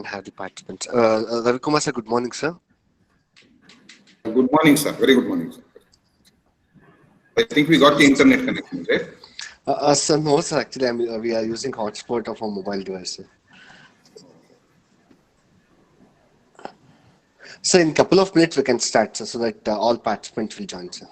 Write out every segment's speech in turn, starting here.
have the participants. Ravi Kumar sir, good morning, sir. Good morning, sir. Very good morning, sir. I think we got the internet connection, right? Sir, no, sir. Actually, we are using hotspot of a mobile device, sir. So in couple of minutes we can start, sir, so that all participants will join, sir.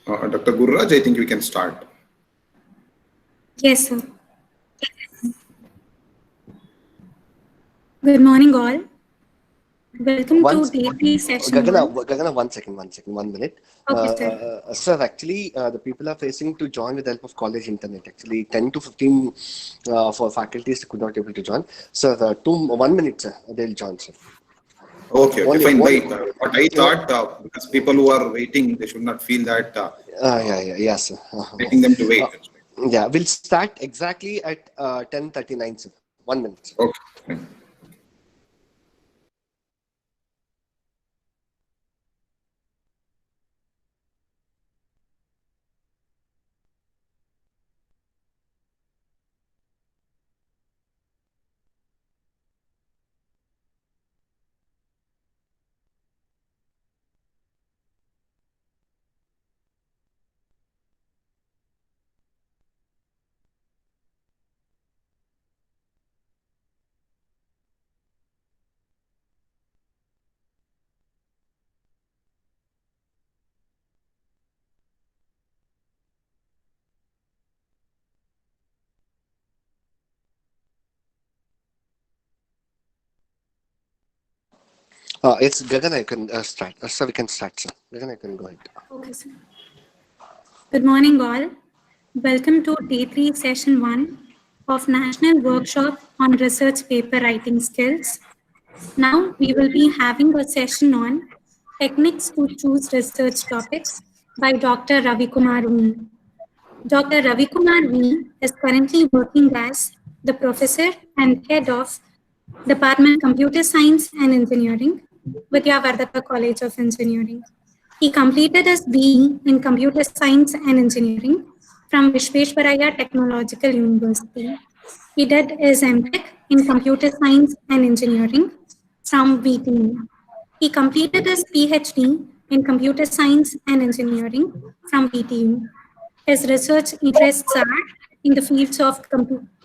Dr. Gururaj, I think we can start. Yes, sir. Good morning, all. Welcome to day 3 session 1. Gagana, 1 minute. Okay, sir. Sir, actually, the people are facing to join with the help of college internet. Actually, 10 to 15 for faculties could not able to join. Sir, 1 minute, sir, they'll join, sir. Okay, Only- fine. only- But I thought because people who are waiting, they should not feel that Yes, sir. making them to wait. Yeah, we'll start exactly at 10:39, sir. 1 minute, sir. Okay. Fine. It's Gagan, I can start. Sir, we can start, sir. Gagan, I can go ahead. Okay, sir. Good morning, all. Welcome to day 3 session 1 of National Workshop on Research Paper Writing Skills. Now, we will be having a session on Techniques to Choose Research Topics by Dr. Ravi Kumar V. Dr. Ravi Kumar V is currently working as the professor and head of Department Computer Science and Engineering, Vidyavardhaka College of Engineering. He completed his BE in Computer Science and Engineering from Vishveshwaraya Technological University. He did his MTech in Computer Science and Engineering from VTU. He completed his PhD in Computer Science and Engineering from VTU. His research interests are in the fields of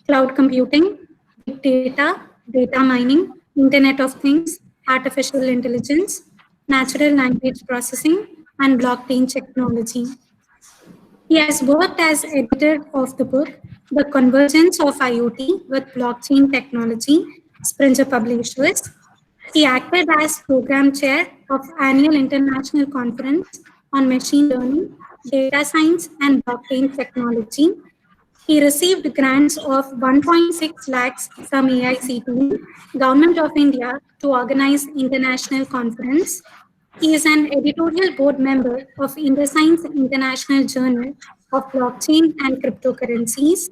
cloud computing, big data, data mining, Internet of Things, artificial intelligence, natural language processing, and blockchain technology. He has worked as editor of the book, The Convergence of IoT with Blockchain Technology, Springer Publishers. He acted as program chair of annual international conference on machine learning, data science, and blockchain technology. He received grants of 1.6 lakhs from AICTE, Government of India, to organize international conference. He is an editorial board member of InterScience International Journal of Blockchain and Cryptocurrencies.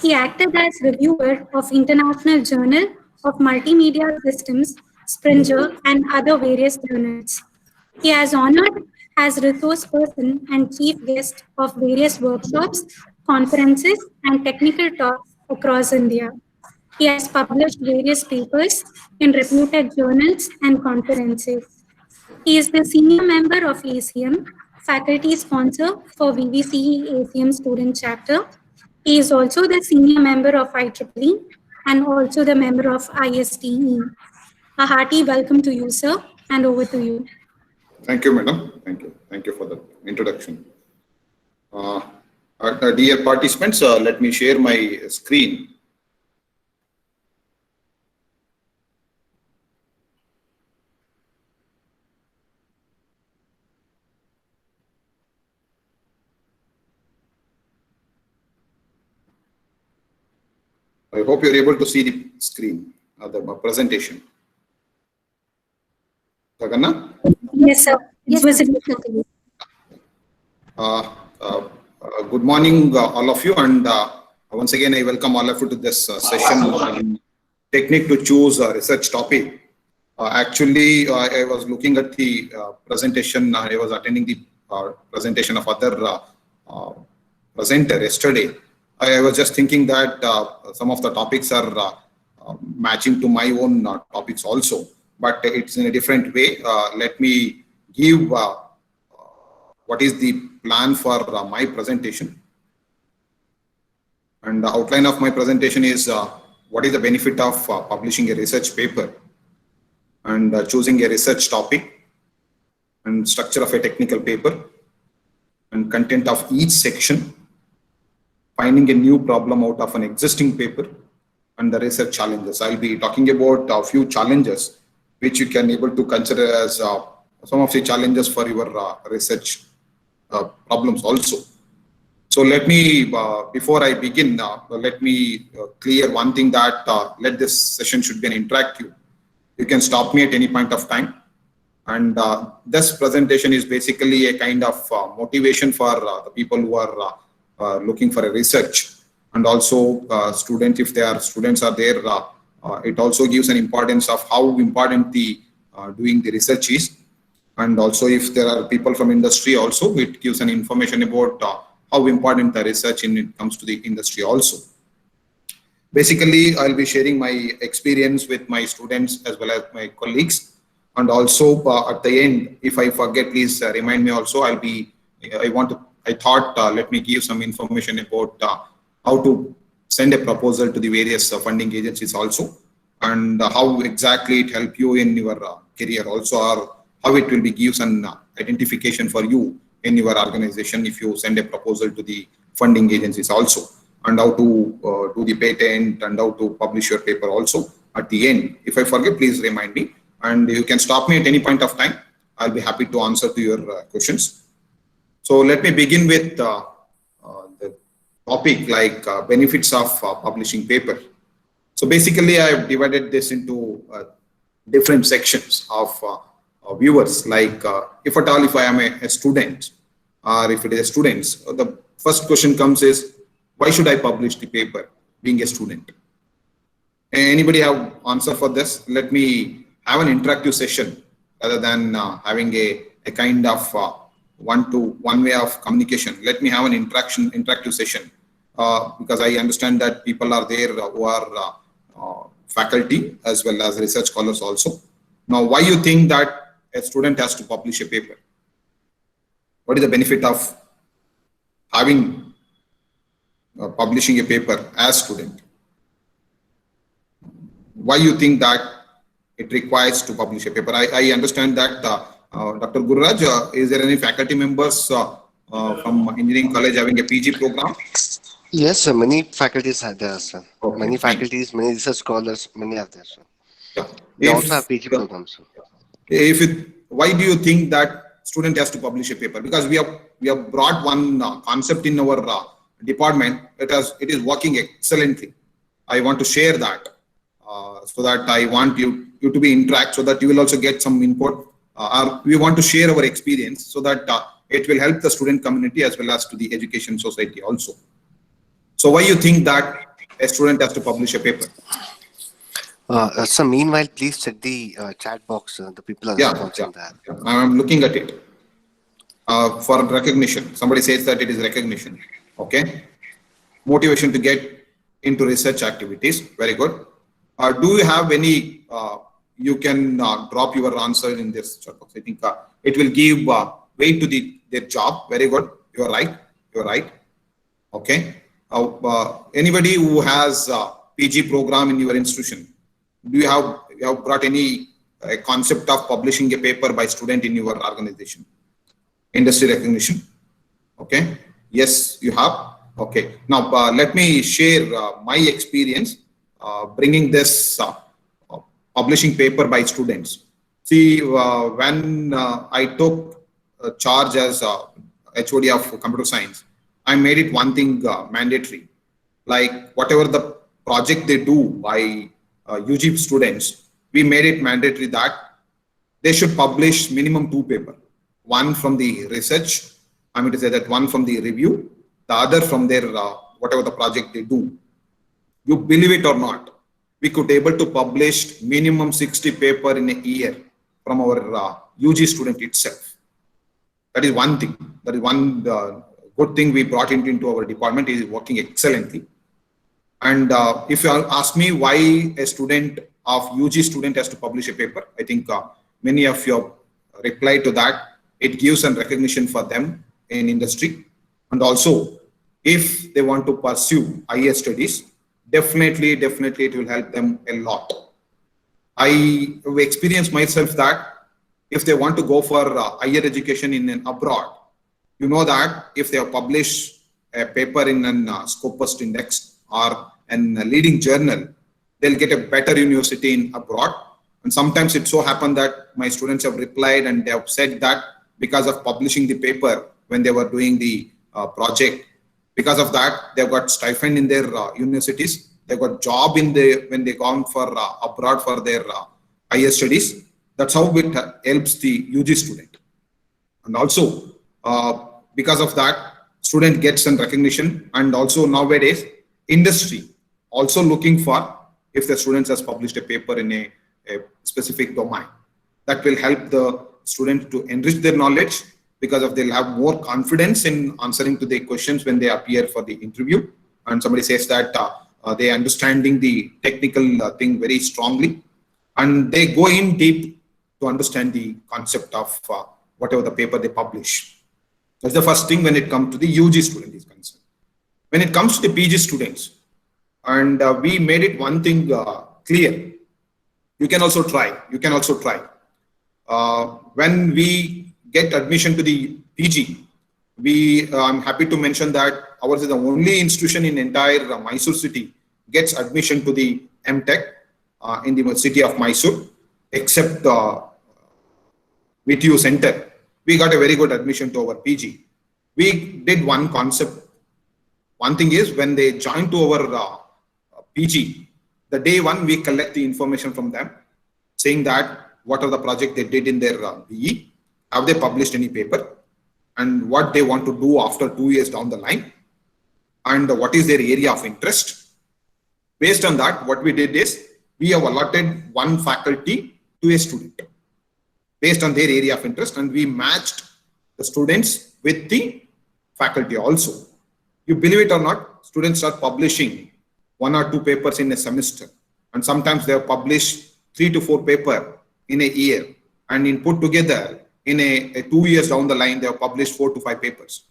He acted as reviewer of International Journal of Multimedia Systems, Springer, and other various journals. He has honored as resource person and chief guest of various workshops, conferences, and technical talks across India. He has published various papers in reputed journals and conferences. He is the senior member of ACM, faculty sponsor for VVCE ACM student chapter. He is also the senior member of IEEE and also the member of ISTE. A hearty welcome to you, sir, and over to you. Thank you, madam. Thank you. Thank you for the introduction. Dear participants, let me share my screen. I hope you're able to see the screen, the presentation. Gaganna? Yes, sir. Yes, Visible. Good morning, all of you, and once again, I welcome all of you to this session on technique to choose a research topic. Actually, I was looking at the presentation. I was attending the presentation of other presenter yesterday. I was just thinking that some of the topics are matching to my own topics also, but it's in a different way. Let me give what is the plan for my presentation. And the outline of my presentation is what is the benefit of publishing a research paper and choosing a research topic and structure of a technical paper and content of each section, finding a new problem out of an existing paper, and the research challenges. I'll be talking about a few challenges which you can able to consider as some of the challenges for your research problems also. So let me, before I begin, let me clear one thing that let this session should be an interactive. You can stop me at any point of time. And this presentation is basically a kind of motivation for the people who are looking for a research, and also students, if their students are there, it also gives an importance of how important the doing the research is. And also if there are people from industry also, it gives an information about how important the research in it comes to the industry also. Basically, I'll be sharing my experience with my students as well as my colleagues. And also at the end, if I forget, please remind me also. I thought let me give some information about how to send a proposal to the various funding agencies also, and how exactly it help you in your career also, or how it will be gives an identification for you in your organization if you send a proposal to the funding agencies also, and how to do the patent and how to publish your paper also at the end. If I forget, please remind me, and you can stop me at any point of time. I'll be happy to answer to your questions. So let me begin with the topic like benefits of publishing paper. So basically, I have divided this into different sections of viewers. Like if at all, if I am a student, or if it is students, the first question comes is, why should I publish the paper being a student? Anybody have answer for this? Let me have an interactive session rather than having a kind of one-to-one way of communication. Let me have an interactive session because I understand that people are there who are faculty as well as research scholars also. Now, why you think that a student has to publish a paper? What is the benefit of having publishing a paper as student? Why you think that it requires to publish a paper? I understand that Dr. Gururaj, is there any faculty members from engineering college having a PG program? Yes, sir. Many faculties are there, sir. Okay, Many fine. faculties, many research scholars, many are there, sir. Yeah. They also have PG programs, sir. Why do you think that student has to publish a paper? Because we have brought one concept in our department. It is working excellently. I want to share that so that I want you to be interact, so that you will also get some input. We want to share our experience so that it will help the student community as well as to the education society also. So why you think that a student has to publish a paper? So meanwhile, please check the chat box. The people are responsible there. Yeah. I'm looking at it. For recognition, somebody says that it is recognition. Okay. Motivation to get into research activities. Very good. Do you have any? You can drop your answer in this chat box. I think it will give weight to their job. Very good. You are right. You are right. Okay. Anybody who has PG program in your institution, do you have brought any concept of publishing a paper by student in your organization? Industry recognition. Okay. Yes, you have. Okay. Now let me share my experience bringing this publishing paper by students. See, when I took charge as HOD of computer science, I made it one thing mandatory. Like whatever the project they do by UG students, we made it mandatory that they should publish minimum 2 papers. One from the research, I mean to say that one from the review, the other from their whatever the project they do. You believe it or not, we could able to publish minimum 60 paper in a year from our UG student itself. That is one thing. That is one good thing we brought into our department. It is working excellently. And if you ask me why a student of UG student has to publish a paper, I think many of you have replied to that. It gives some recognition for them in industry. And also, if they want to pursue higher studies, definitely it will help them a lot. I have experienced myself that if they want to go for higher education in abroad, you know that if they have published a paper in an Scopus Index or in a leading journal, they'll get a better university in abroad. And sometimes it so happened that my students have replied and they have said that because of publishing the paper when they were doing the project, because of that, they've got stipend in their universities. They've got job in when they gone for abroad for their higher studies. That's how it helps the UG student. And also, because of that, student gets some recognition. And also nowadays, industry also looking for if the students has published a paper in a specific domain. That will help the student to enrich their knowledge, because of they'll have more confidence in answering to the questions when they appear for the interview. And somebody says that they understanding the technical thing very strongly, and they go in deep to understand the concept of whatever the paper they publish. That's the first thing when it comes to the UG student is concerned. When it comes to the PG students, and we made it one thing clear. You can also try. When we get admission to the PG, I'm happy to mention that ours is the only institution in entire Mysore city gets admission to the MTech in the city of Mysore, except the VTU center. We got a very good admission to our PG. We did one concept. One thing is when they join to our PG, the day one we collect the information from them, saying that what are the project they did in their BE, have they published any paper, and what they want to do after 2 years down the line, and what is their area of interest. Based on that, what we did is we have allotted one faculty to a student based on their area of interest, and we matched the students with the faculty also. You believe it or not, students are publishing 1 or 2 papers in a semester, and sometimes they have published 3 to 4 papers in a year, and in put together in a 2 years down the line, they have published 4 to 5 papers.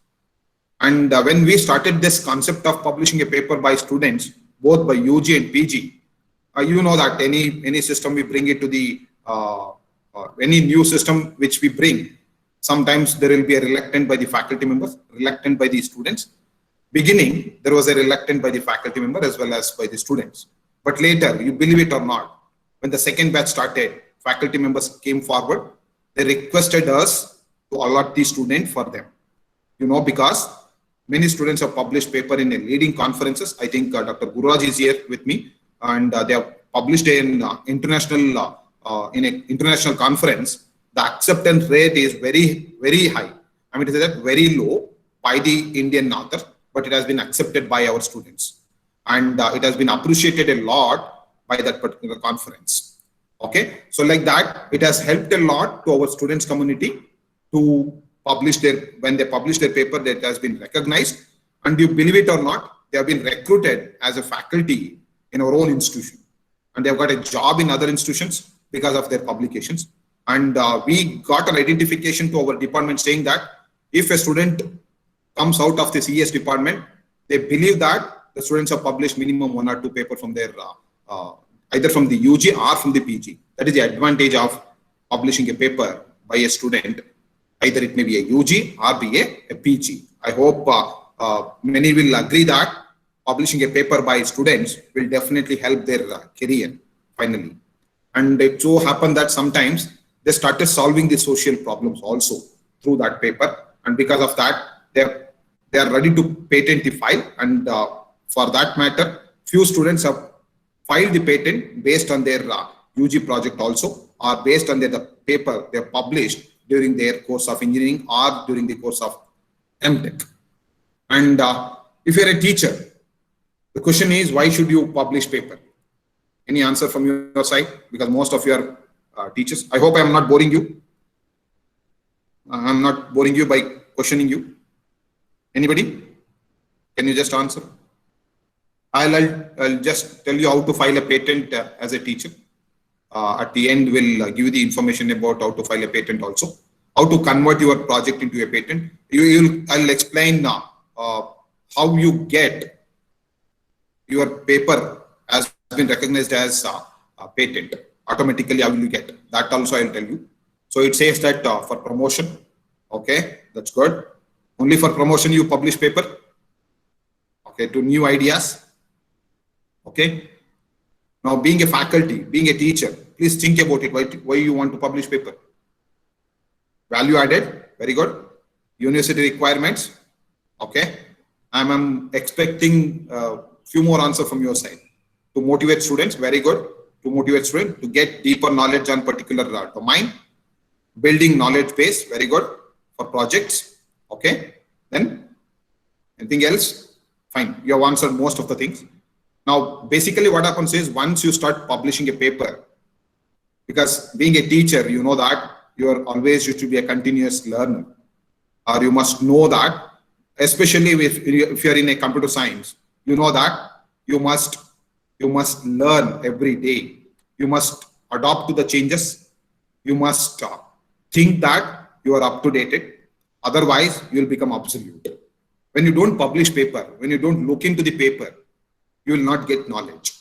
And when we started this concept of publishing a paper by students, both by UG and PG, you know that any system we bring it to the, any new system which we bring, sometimes there will be a reluctant by the faculty members, reluctant by the students. Beginning, there was a reluctant by the faculty member as well as by the students. But later, you believe it or not, when the second batch started, faculty members came forward. They requested us to allot the student for them. You know, because many students have published paper in a leading conferences. I think Dr. Gururaj is here with me, and they have published in international conference. The acceptance rate is very, very high. I mean, it is very low by the Indian author, but it has been accepted by our students, and it has been appreciated a lot by that particular conference. Okay, so like that, it has helped a lot to our students community to publish when they publish their paper, that has been recognized. And you believe it or not, they have been recruited as a faculty in our own institution, and they have got a job in other institutions because of their publications. And we got an identification to our department saying that if a student comes out of the CS department, they believe that the students have published minimum 1 or 2 papers from their either from the UG or from the PG. That is the advantage of publishing a paper by a student. Either it may be a UG or be a PG. I hope many will agree that publishing a paper by students will definitely help their career finally. And it so happened that sometimes they started solving the social problems also through that paper. And because of that, they are ready to patent the file. And for that matter, few students have filed the patent based on their UG project also, or based on the paper they published during their course of engineering or during the course of MTech. And if you're a teacher, the question is, why should you publish paper? Any answer from your side? Because most of you are teachers. I hope I am not boring you. I'm not boring you by questioning you. Anybody? Can you just answer? I'll just tell you how to file a patent as a teacher. At the end, we'll give you the information about how to file a patent also. How to convert your project into a patent. I'll explain now how you get your paper has been recognized as a patent. Automatically, how will you get? That also I'll tell you. So it says that for promotion. Okay, that's good. Only for promotion you publish paper. Okay, to new ideas. Okay. Now, being a faculty, being a teacher, please think about it. Why you want to publish paper? Value added, very good. University requirements. Okay. I'm expecting a few more answers from your side. To motivate students, very good. To motivate students to get deeper knowledge on particular domain. Building knowledge base, very good. For projects. Okay. Then anything else? Fine. You have answered most of the things. Now, basically what happens is once you start publishing a paper, because being a teacher, you know that you are always used to be a continuous learner, or you must know that, especially if you're in a computer science, you know that you must learn every day. You must adapt to the changes. You must think that you are up to date. Otherwise, you will become obsolete. When you don't publish paper, when you don't look into the paper, you will not get knowledge.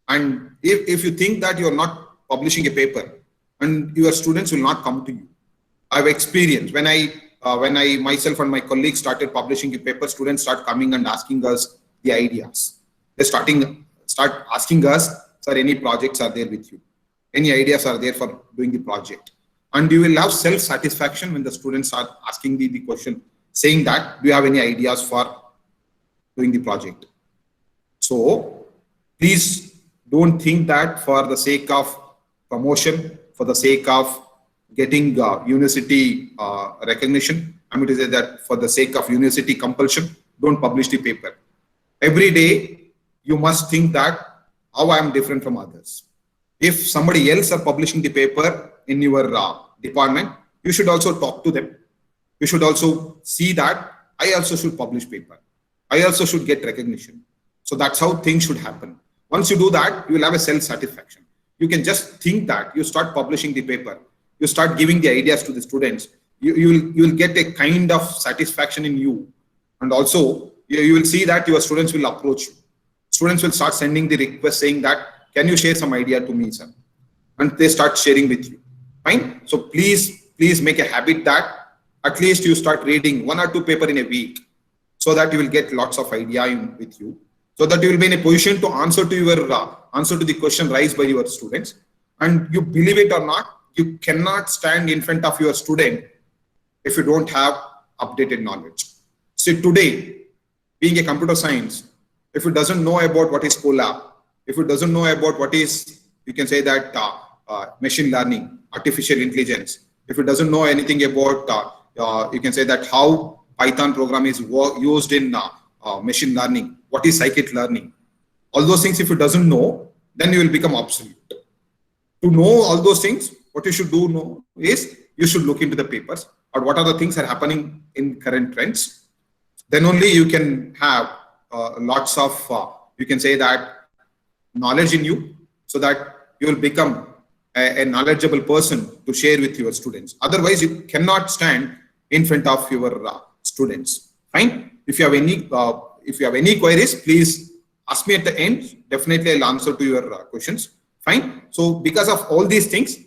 And if you think that you are not publishing a paper, and your students will not come to you. I've experienced when I myself and my colleagues started publishing a paper, students start coming and asking us the ideas. They start asking us, sir, any projects are there with you? Any ideas are there for doing the project? And you will have self-satisfaction when the students are asking the question, saying that, do you have any ideas for doing the project? So please don't think that for the sake of promotion, for the sake of getting university recognition, I'm going to say that for the sake of university compulsion, don't publish the paper. Every day, you must think that how I am different from others. If somebody else are publishing the paper in your department, you should also talk to them. You should also see that I also should publish paper. I also should get recognition. So that's how things should happen. Once you do that, you will have a self-satisfaction. You can just think that you start publishing the paper. You start giving the ideas to the students. You will get a kind of satisfaction in you. And also, you will see that your students will approach you. Students will start sending the request saying that, can you share some idea to me, sir? And they start sharing with you. Fine. So please make a habit that at least you start reading 1 or 2 papers in a week, so that you will get lots of idea with you, so that you will be in a position to answer to the question raised by your students. And you believe it or not, you cannot stand in front of your student if you don't have updated knowledge. So today, being a computer science, if it doesn't know about what is Colab, if it doesn't know about what is, you can say that machine learning, artificial intelligence, if it doesn't know anything about, you can say that how Python program is used in machine learning, what is scikit learning, all those things, if it doesn't know, then you will become obsolete. To know all those things, what you should do know is you should look into the papers or what are the things that are happening in current trends. Then only you can have lots of, you can say that, knowledge in you, so that you will become a knowledgeable person to share with your students. Otherwise, you cannot stand in front of your students. Fine. If you have any queries, please ask me at the end. Definitely, I'll answer to your questions. Fine. So, because of all these things,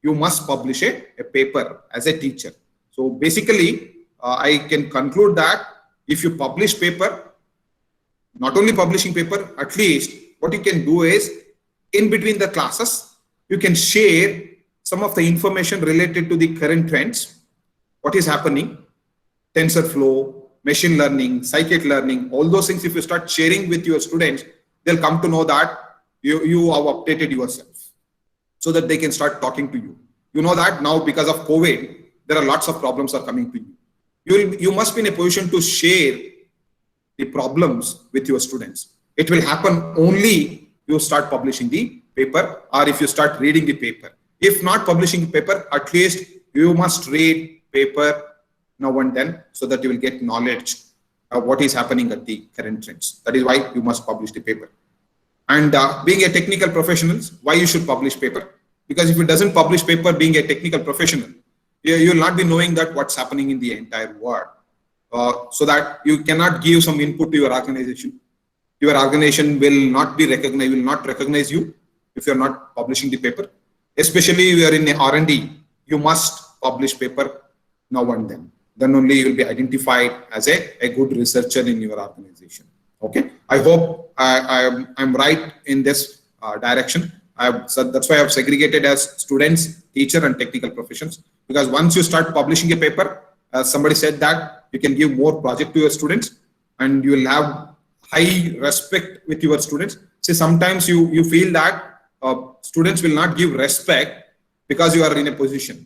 you must publish a paper as a teacher. So, basically, I can conclude that if you publish paper, not only publishing paper, at least what you can do is in between the classes, you can share some of the information related to the current trends, what is happening, TensorFlow, machine learning, scikit learning, all those things. If you start sharing with your students, they'll come to know that you have updated yourself, so that they can start talking to you. You know that now because of COVID, there are lots of problems are coming to you. You must be in a position to share the problems with your students. It will happen only you start publishing the paper, or if you start reading the paper. If not publishing the paper, at least you must read paper now and then, so that you will get knowledge of what is happening at the current trends. That is why you must publish the paper. And being a technical professional, why you should publish paper? Because if you doesn't publish paper, being a technical professional, you will not be knowing that what's happening in the entire world. So that you cannot give some input to your organization. Your organization will not be recognized, will not recognize you if you're not publishing the paper. Especially if you are in R&D, you must publish paper now and then. then only you will be identified as a good researcher in your organization. Okay, I hope I'm right in this direction. So that's why I've segregated as students, teacher, and technical professions, because once you start publishing a paper, as somebody said, that you can give more project to your students and you will have high respect with your students. See, sometimes you feel that students will not give respect because you are in a position.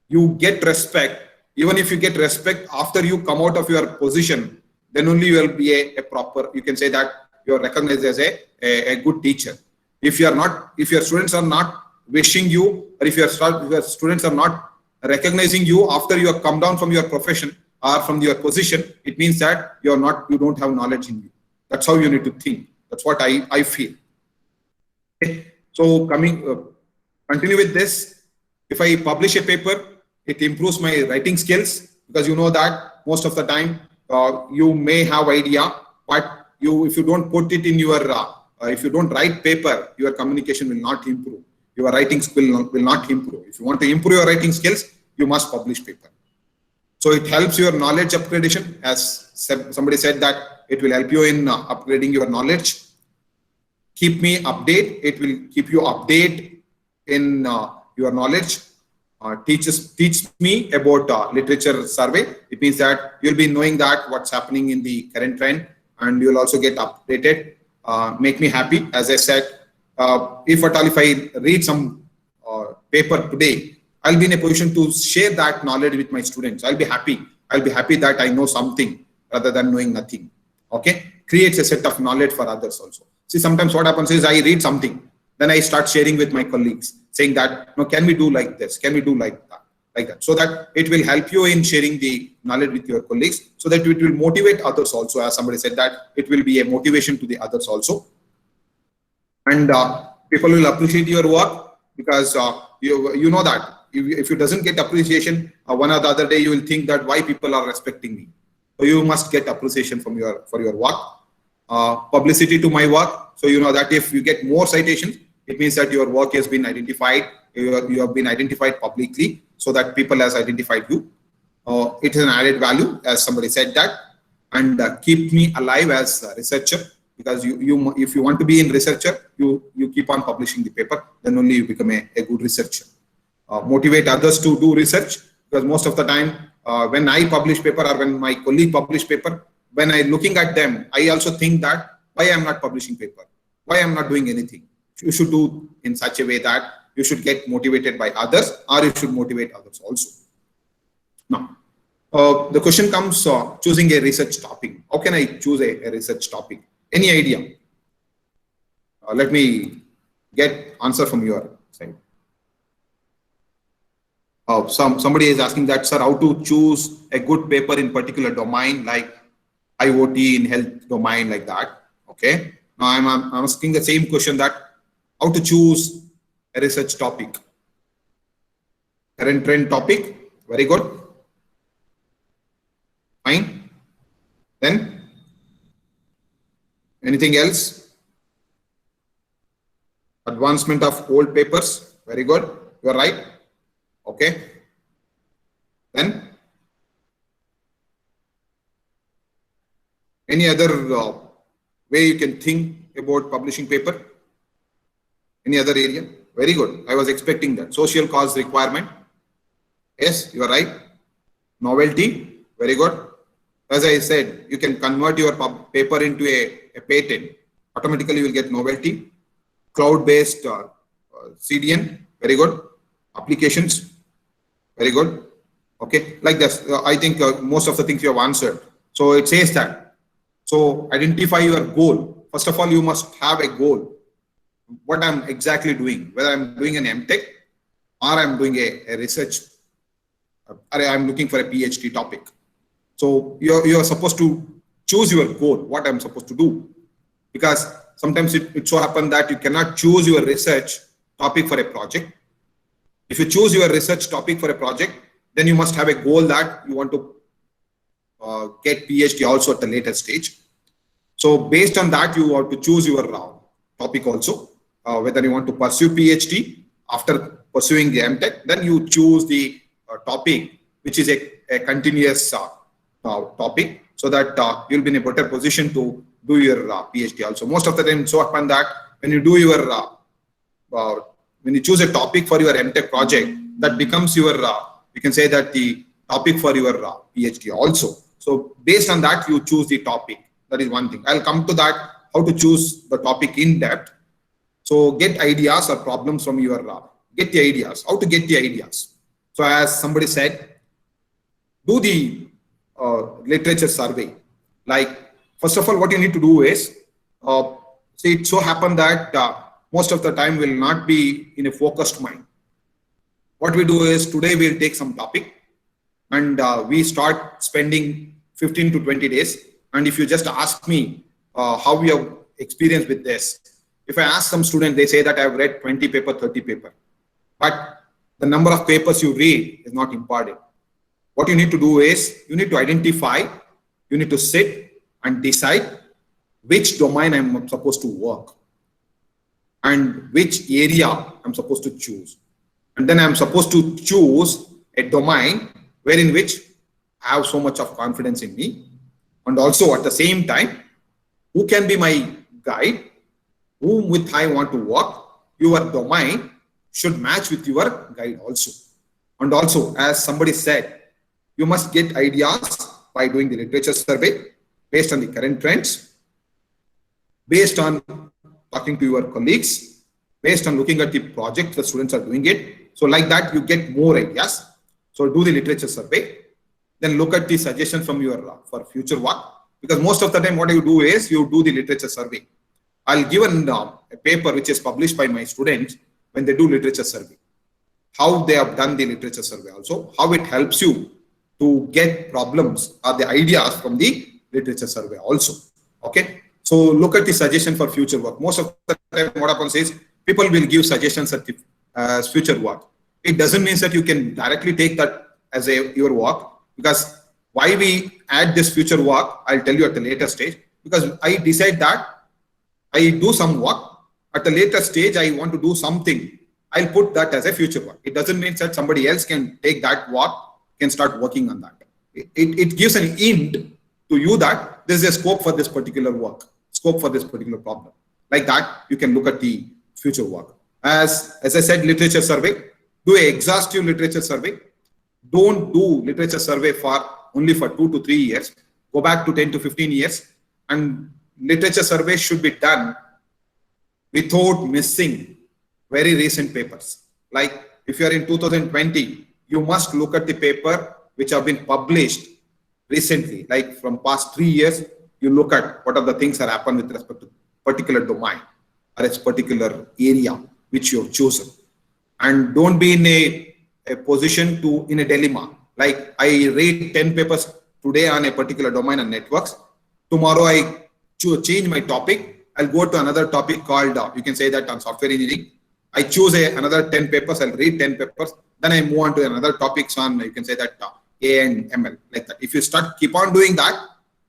You get respect. Even if you get respect after you come out of your position, then only you will be a proper, you can say that you are recognized as a good teacher. If you are not, if your students are not wishing you, or if your students are not recognizing you after you have come down from your profession or from your position, it means that you don't have knowledge in you. That's how you need to think. That's what I feel. Okay. So continue with this. If I publish a paper, it improves my writing skills, because you know that most of the time you may have idea, but if you don't put it in your if you don't write paper, your communication will not improve. Your writing skill will not improve. If you want to improve your writing skills, you must publish paper. So it helps your knowledge upgradation. As somebody said, that it will help you in upgrading your knowledge. Keep me update. It will keep you update in your knowledge. Teach me about literature survey. It means that you'll be knowing that what's happening in the current trend, and you'll also get updated. Make me happy. As I said, if at all, if I read some paper today, I'll be in a position to share that knowledge with my students. I'll be happy. I'll be happy that I know something rather than knowing nothing. Okay, creates a set of knowledge for others also. See, sometimes what happens is I read something, then I start sharing with my colleagues, saying that, no, can we do like this? Can we do like that? So that it will help you in sharing the knowledge with your colleagues, so that it will motivate others also. As somebody said, that it will be a motivation to the others also. And people will appreciate your work, because you know that if you doesn't get appreciation, one or the other day you will think that why people are respecting me. So you must get appreciation for your work. Publicity to my work. So you know that if you get more citations, it means that your work has been identified. You have been identified publicly, so that people has identified you. It is an added value, as somebody said that. And keep me alive as a researcher, because if you want to be in researcher, you keep on publishing the paper, then only you become a good researcher. Motivate others to do research, because most of the time when I publish paper, or when my colleague publish paper, when I looking at them, I also think that why I am not publishing paper, why I am not doing anything. You should do in such a way that you should get motivated by others, or you should motivate others also. Now, the question comes, choosing a research topic. How can I choose a research topic? Any idea? Let me get answer from your side. Somebody is asking that, sir, how to choose a good paper in particular domain, like IoT in health domain, like that. Okay. Now I'm asking the same question, that how to choose a research topic. Current trend topic. Very good. Fine. Then anything else? Advancement of old papers. Very good. You are right. Okay. Then any other way you can think about publishing paper? Any other area? Very good. I was expecting that. Social cause requirement. Yes, you are right. Novelty. Very good. As I said, you can convert your paper into a patent. Automatically, you will get novelty. Cloud-based CDN. Very good. Applications. Very good. Okay. Like this, I think most of the things you have answered. So it says that. So identify your goal. First of all, you must have a goal. What I'm exactly doing, whether I'm doing an MTech or I'm doing a research, or I'm looking for a PhD topic. So you're supposed to choose your goal, what I'm supposed to do. Because sometimes it so happens that you cannot choose your research topic for a project. If you choose your research topic for a project, then you must have a goal that you want to get PhD also at the later stage. So based on that, you have to choose your topic also. Whether you want to pursue PhD after pursuing the MTech, then you choose the topic which is a continuous topic, so that you'll be in a better position to do your PhD also. Most of the time, so happen that when you do your when you choose a topic for your MTech project, that becomes your you can say that the topic for your PhD also. So based on that, you choose the topic. That is one thing. I'll come to that, how to choose the topic in depth. So get ideas or problems from your get the ideas. How to get the ideas? So as somebody said, do the literature survey. Like, first of all, what you need to do is, see, it so happen that most of the time will not be in a focused mind. What we do is, today we'll take some topic and we start spending 15 to 20 days. And if you just ask me how you have experience with this, if I ask some student, they say that I've read 20 paper, 30 paper. But the number of papers you read is not important. What you need to do is, you need to identify, you need to sit and decide which domain I'm supposed to work and which area I'm supposed to choose. And then I'm supposed to choose a domain wherein which I have so much of confidence in me. And also at the same time, who can be my guide, whom with I want to work. Your domain should match with your guide also. And also, as somebody said, you must get ideas by doing the literature survey based on the current trends, based on talking to your colleagues, based on looking at the project the students are doing it. So like that, you get more ideas. So do the literature survey, then look at the suggestion from your for future work. Because most of the time, what you do is you do the literature survey. I'll give a paper which is published by my students when they do literature survey. How they have done the literature survey also, how it helps you to get problems or the ideas from the literature survey also. Okay. So look at the suggestion for future work. Most of the time, what happens is people will give suggestions at the as future work. It doesn't mean that you can directly take that as your work, because why we add this future work, I'll tell you at the later stage, because I decide that I do some work at a later stage, I want to do something, I'll put that as a future work. It doesn't mean that somebody else can take that work, can start working on that. It gives an hint to you that there's a scope for this particular work, scope for this particular problem. Like that, you can look at the future work. As I said, literature survey, do an exhaustive literature survey. Don't do literature survey only for 2 to 3 years. Go back to 10 to 15 years. And literature survey should be done without missing very recent papers. Like if you are in 2020, you must look at the paper which have been published recently. Like from past 3 years, you look at what are the things that happen with respect to particular domain or its particular area which you have chosen. And don't be in a position to in a dilemma. Like I read 10 papers today on a particular domain and networks. Tomorrow I change my topic. I'll go to another topic called, you can say that on software engineering. I choose another 10 papers, I'll read 10 papers. Then I move on to another topics on, you can say that AI and ML, like that. If you keep on doing that,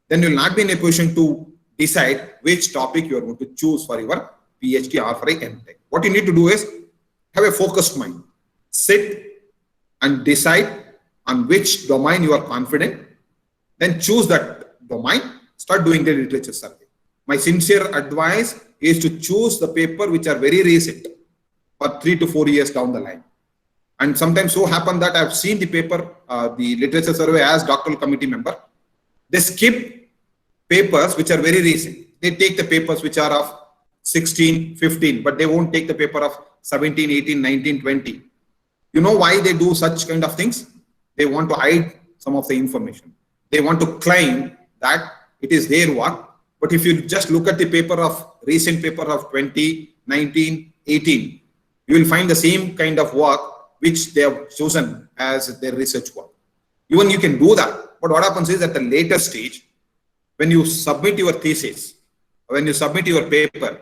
then you'll not be in a position to decide which topic you are going to choose for your PhD or for a MTech. What you need to do is have a focused mind. Sit and decide on which domain you are confident. Then choose that domain. Start doing the literature survey. My sincere advice is to choose the paper which are very recent for 3 to 4 years down the line. And sometimes so happen that I've seen the paper, the literature survey as doctoral committee member. They skip papers which are very recent. They take the papers which are of 16, 15, but they won't take the paper of 17, 18, 19, 20. You know why they do such kind of things? They want to hide some of the information. They want to claim that it is their work. But if you just look at the paper of recent paper of 20, 19, 18, you will find the same kind of work which they have chosen as their research work. Even you can do that. But what happens is at the later stage, when you submit your thesis, when you submit your paper,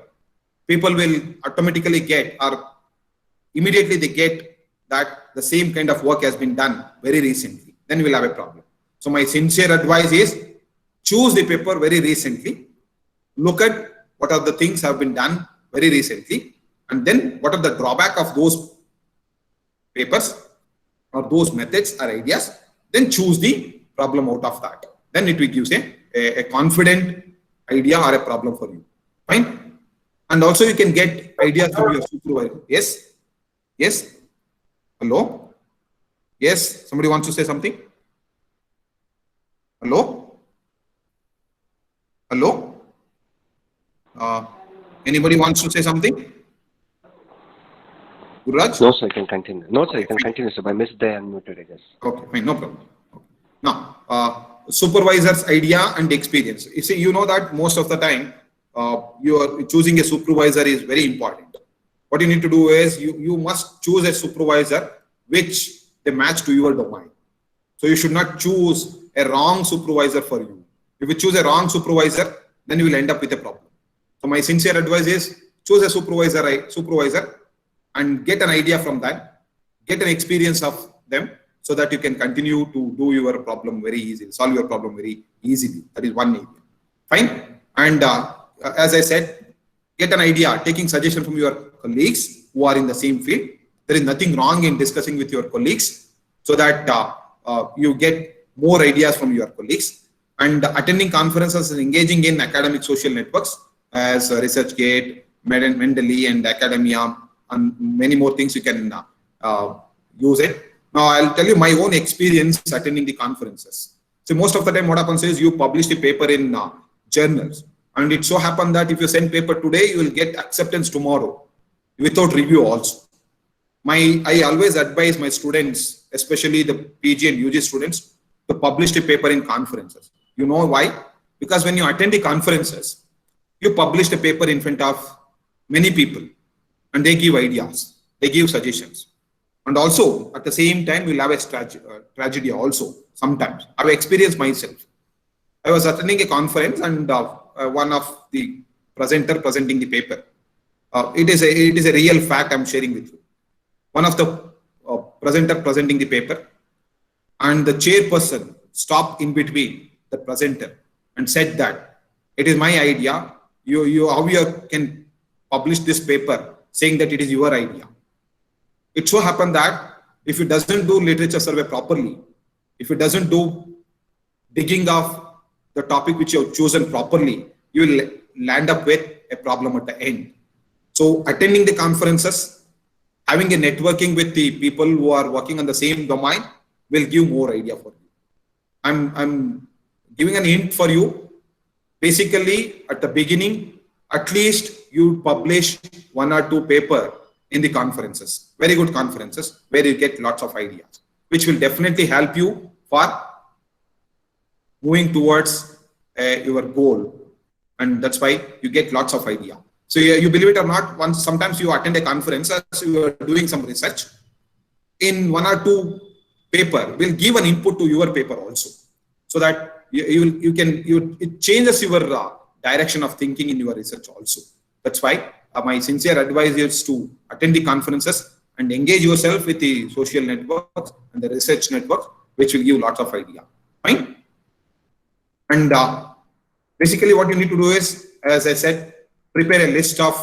people will automatically get, or immediately they get that the same kind of work has been done very recently. Then you will have a problem. So my sincere advice is choose the paper very recently. Look at what are the things have been done very recently, and then what are the drawback of those papers or those methods or ideas. then choose the problem out of that. Then it will give a confident idea or a problem for you. Fine. And also you can get ideas from your supervisor. Yes. Yes. Hello. Yes. Somebody wants to say something? Hello. Hello. Anybody wants to say something? Gururaj? No, sir, you can continue. No, sir, you can continue, sir. I missed the unmuted, I guess. Okay, fine, no problem. Okay. Now, supervisor's idea and experience. You see, you know that most of the time, you are choosing a supervisor is very important. What you need to do is you must choose a supervisor which they match to your domain. So you should not choose a wrong supervisor for you. If you choose a wrong supervisor, then you will end up with a problem. So my sincere advice is choose a supervisor and get an idea from that, get an experience of them so that you can continue to do your problem very easily, solve your problem very easily. That is one area. Fine. And as I said, get an idea, taking suggestion from your colleagues who are in the same field. There is nothing wrong in discussing with your colleagues so that you get more ideas from your colleagues. And attending conferences and engaging in academic social networks as ResearchGate, Mendeley and Academia, and many more things you can use it. Now, I'll tell you my own experience attending the conferences. So most of the time what happens is you publish the paper in journals. And it so happens that if you send paper today, you will get acceptance tomorrow without review also. I always advise my students, especially the PG and UG students, to publish the paper in conferences. You know why? Because when you attend the conferences, you publish the paper in front of many people and they give ideas, they give suggestions. And also at the same time, we'll have a tragedy also sometimes. I've experienced myself. I was attending a conference and one of the presenter presenting the paper. It is a real fact I'm sharing with you. One of the presenter presenting the paper and the chairperson stopped in between the presenter and said that it is my idea. How you can publish this paper saying that it is your idea. It so happened that if it doesn't do literature survey properly, if it doesn't do digging of the topic which you have chosen properly, you will land up with a problem at the end. So attending the conferences, having a networking with the people who are working on the same domain will give more idea for you. I'm giving an hint for you. Basically, at the beginning, at least you publish 1 or 2 paper in the conferences, very good conferences, where you get lots of ideas, which will definitely help you for moving towards your goal. And that's why you get lots of idea. So you believe it or not, sometimes you attend a conference, you are doing some research, in 1 or 2 paper will give an input to your paper also, so that it changes your direction of thinking in your research also. That's why my sincere advice is to attend the conferences and engage yourself with the social networks and the research networks, which will give lots of idea. Fine. And basically what you need to do is, as I said, prepare a list of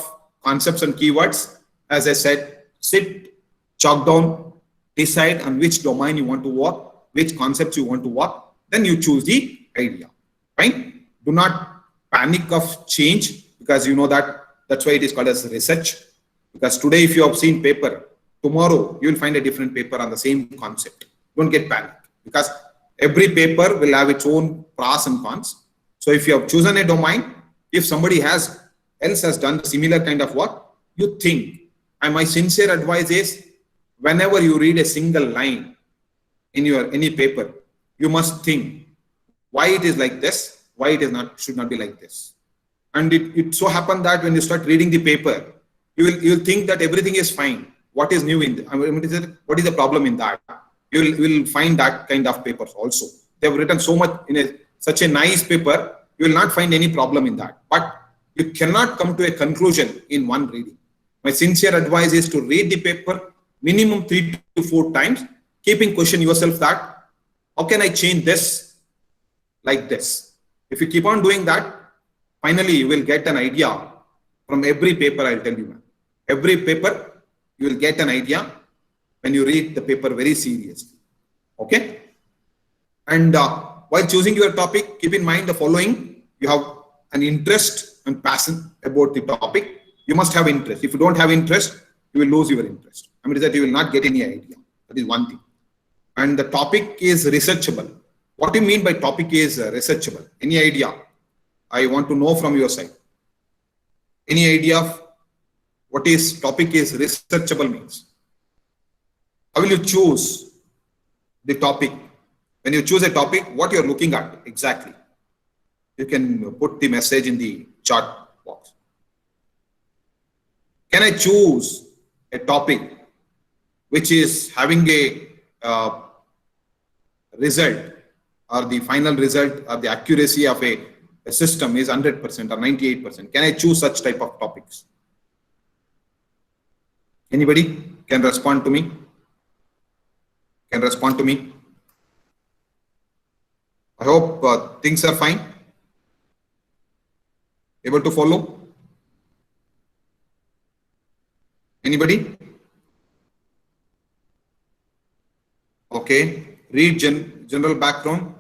concepts and keywords. As I said, sit, chalk down, decide on which domain you want to work, which concepts you want to work, then you choose the idea. Fine. Do not panic of change, because you know that's why it is called as research. Because today, if you have seen paper, tomorrow you will find a different paper on the same concept. Don't get panic, because every paper will have its own pros and cons. So if you have chosen a domain, if somebody else has done similar kind of work, you think. And my sincere advice is, whenever you read a single line in your any paper, you must think why it is like this, why it is should not be like this. And it so happened that when you start reading the paper, you will think that everything is fine. What is new in what is the problem in that? You will find that kind of papers also. They have written so much in such a nice paper, you will not find any problem in that. But you cannot come to a conclusion in one reading. My sincere advice is to read the paper minimum 3 to 4 times, keeping question yourself that, how can I change this like this? If you keep on doing that, finally you will get an idea from every paper. I'll tell you, man. Every paper, you will get an idea when you read the paper very seriously. Okay? And while choosing your topic, keep in mind the following. You have an interest and passion about the topic. You must have interest. If you don't have interest, you will lose your interest. I mean, that you will not get any idea. That is one thing. And the topic is researchable. What do you mean by topic is researchable? Any idea? I want to know from your side. Any idea of what is topic is researchable means? How will you choose the topic? When you choose a topic, what you're looking at exactly? You can put the message in the chat box. Can I choose a topic which is having a result, or the final result, or the accuracy of a system is 100% or 98%? Can I choose such type of topics? Anybody can respond to me? Can respond to me? I hope things are fine. Able to follow? Anybody? Okay. Read general background.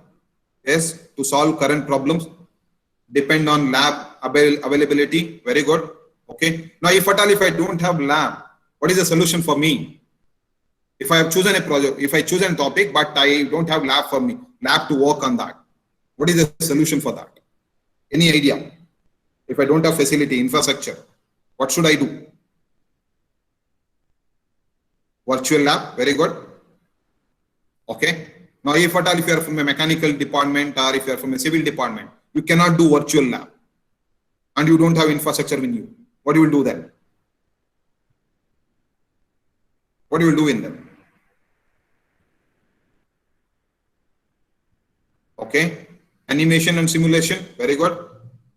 Yes. To solve current problems. Depend on lab availability. Very good. Okay. Now, if at all, if I don't have lab, what is the solution for me? If I have chosen a project, if I choose a topic, but I don't have lab for me, lab to work on that, what is the solution for that? Any idea? If I don't have facility, infrastructure, what should I do? Virtual lab, very good. Okay. Now, if at all, if you are from a mechanical department or if you are from a civil department, you cannot do virtual lab and you don't have infrastructure with you. What you will do then? What you will do in them? Okay. Animation and simulation, very good.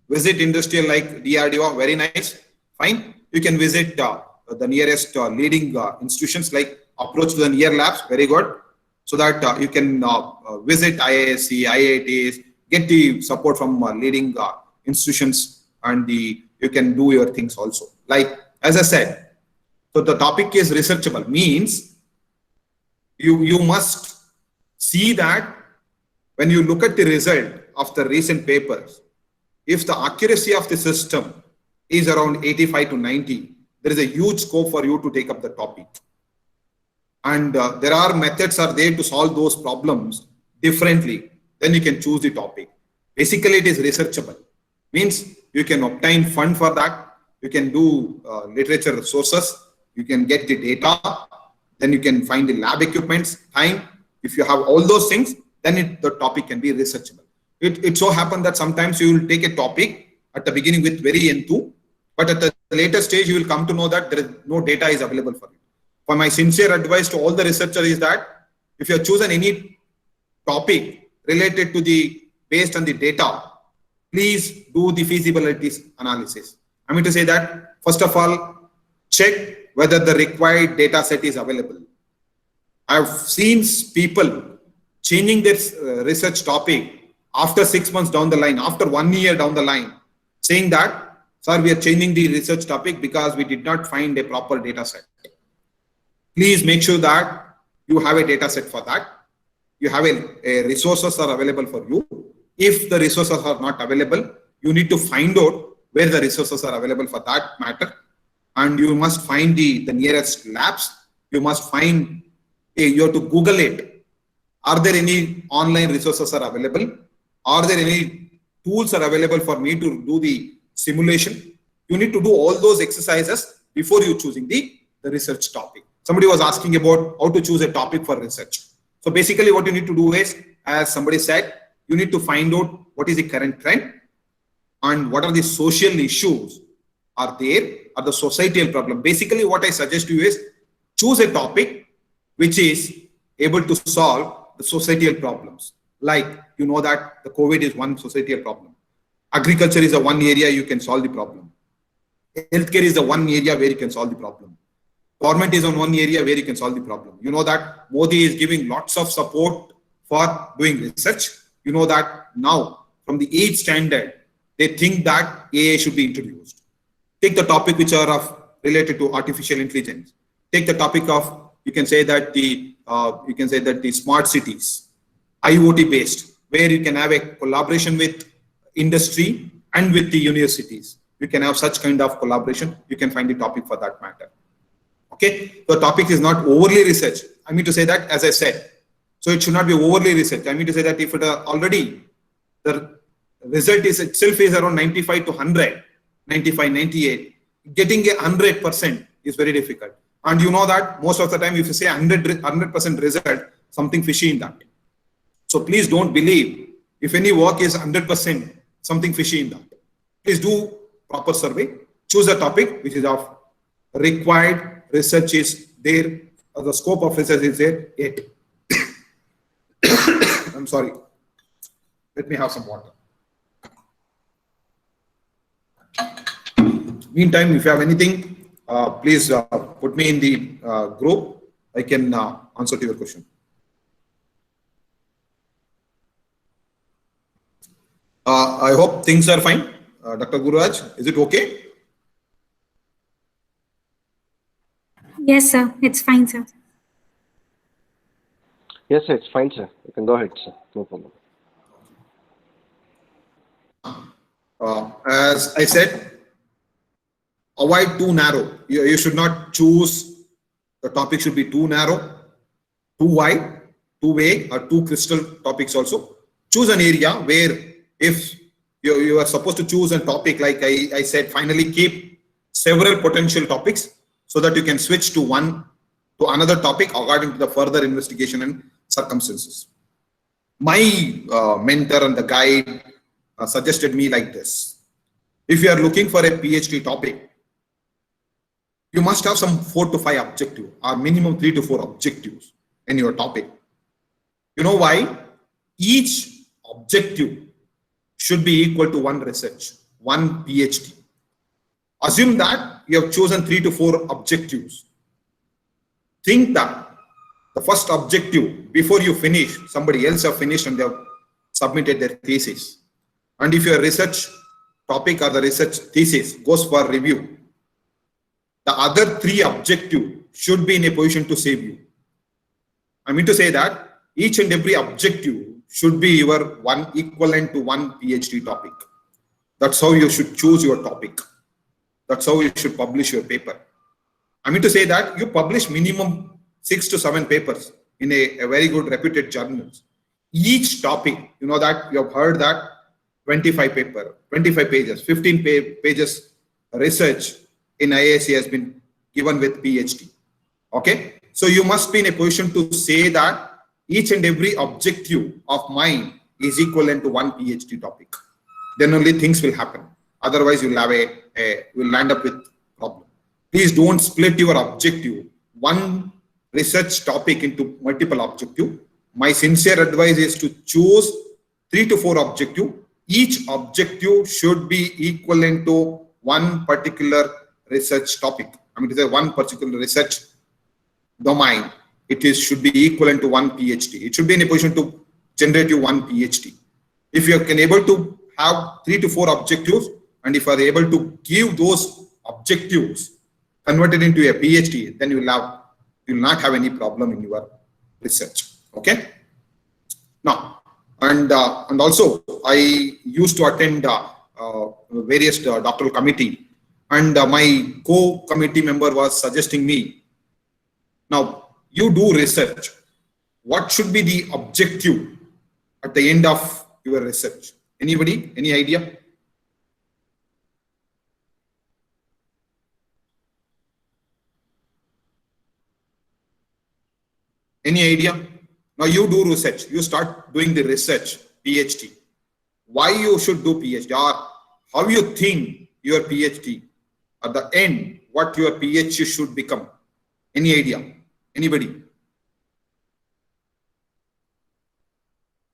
Visit industrial like DRDO, very nice. Fine. You can visit the nearest leading institutions, like approach to the near labs, very good. So that you can visit IISc, IITs, get the support from leading institutions, and you can do your things also. Like, as I said, so the topic is researchable, means you must see that when you look at the result of the recent papers, if the accuracy of the system is around 85 to 90, there is a huge scope for you to take up the topic. And there are methods are there to solve those problems differently. Then you can choose the topic. Basically, it is researchable. Means you can obtain fund for that. You can do literature sources. You can get the data. Then you can find the lab equipments, time. If you have all those things, then the topic can be researchable. It so happens that sometimes you will take a topic at the beginning with very enthu, but at the later stage, you will come to know that there is no data is available for you. For my sincere advice to all the researchers is that if you have chosen any topic related to based on the data, please do the feasibility analysis. I mean to say that, first of all, check whether the required data set is available. I've seen people changing this research topic after 6 months down the line, after 1 year down the line, saying that, sir, we are changing the research topic because we did not find a proper data set. Please make sure that you have a data set for that. You have a resources are available for you. If the resources are not available, you need to find out where the resources are available for that matter. And you must find the nearest labs. You must find, you have to Google it. Are there any online resources are available? Are there any tools are available for me to do the simulation? You need to do all those exercises before you choosing the research topic. Somebody was asking about how to choose a topic for research. So basically what you need to do is, as somebody said, you need to find out what is the current trend and what are the social issues are there, or the societal problem. Basically what I suggest to you is choose a topic which is able to solve the societal problems. Like, you know that the COVID is one societal problem. Agriculture is the one area you can solve the problem. Healthcare is the one area where you can solve the problem. Government is on one area where you can solve the problem. You know that Modi is giving lots of support for doing research. You know that now from the 8th standard, they think that AI should be introduced. Take the topic which are related to artificial intelligence. Take the topic of, you can say that the smart cities, IoT based, where you can have a collaboration with industry and with the universities. You can have such kind of collaboration. You can find the topic for that matter. Okay, the topic is not overly researched. I mean to say that, as I said, so it should not be overly researched. I mean to say that if it are already the result is itself is around 95 to 100, 95, 98, getting a 100% is very difficult. And you know that most of the time, if you say 100% result, something fishy in that. So please don't believe if any work is 100%, something fishy in that. Please do proper survey, choose a topic which is of required research is there, the scope of research is there yet. I'm sorry. Let me have some water. Meantime, if you have anything, please put me in the group. I can answer to your question. I hope things are fine. Dr. Gururaj, is it okay? Yes, sir. It's fine, sir. Yes, sir, it's fine, sir. You can go ahead, sir. No problem. As I said, avoid too narrow. You should not choose, the topic should be too narrow, too wide, too vague, or too crystal topics also. Choose an area where if you are supposed to choose a topic, like I said, finally keep several potential topics so that you can switch to another topic according to the further investigation and circumstances. My mentor and the guide suggested me like this. If you are looking for a PhD topic, you must have some 4 to 5 objectives or minimum 3 to 4 objectives in your topic. You know why? Each objective should be equal to one research, one PhD. Assume that you have chosen 3 to 4 objectives. Think that the first objective, before you finish, somebody else have finished and they have submitted their thesis. And if your research topic or the research thesis goes for review, the other 3 objectives should be in a position to save you. I mean to say that each and every objective should be your one equivalent to one PhD topic. That's how you should choose your topic. That's how you should publish your paper. I mean to say that you publish minimum 6 to 7 papers in a very good reputed journals. Each topic, you know that you have heard that 25 pages, 15 pages research in IISc has been given with PhD. Okay, so you must be in a position to say that each and every objective of mine is equivalent to one PhD topic. Then only things will happen. Otherwise, you'll have will land up with problem. Please don't split your objective, one research topic, into multiple objectives. My sincere advice is to choose 3 to 4 objectives. Each objective should be equivalent to one particular research topic. I mean to say one particular research domain. Should be equivalent to one PhD. It should be in a position to generate you one PhD. If you can able to have 3 to 4 objectives, and if you are able to give those objectives converted into a PhD, then you will not have any problem in your research. Okay. Now, and also I used to attend various doctoral committee, and my co-committee member was suggesting me, now you do research, what should be the objective at the end of your research? Anybody? Any idea? Any idea? Now you do research, you start doing the research, PhD. Why you should do PhD, or how you think your PhD, at the end, what your PhD should become? Any idea? Anybody?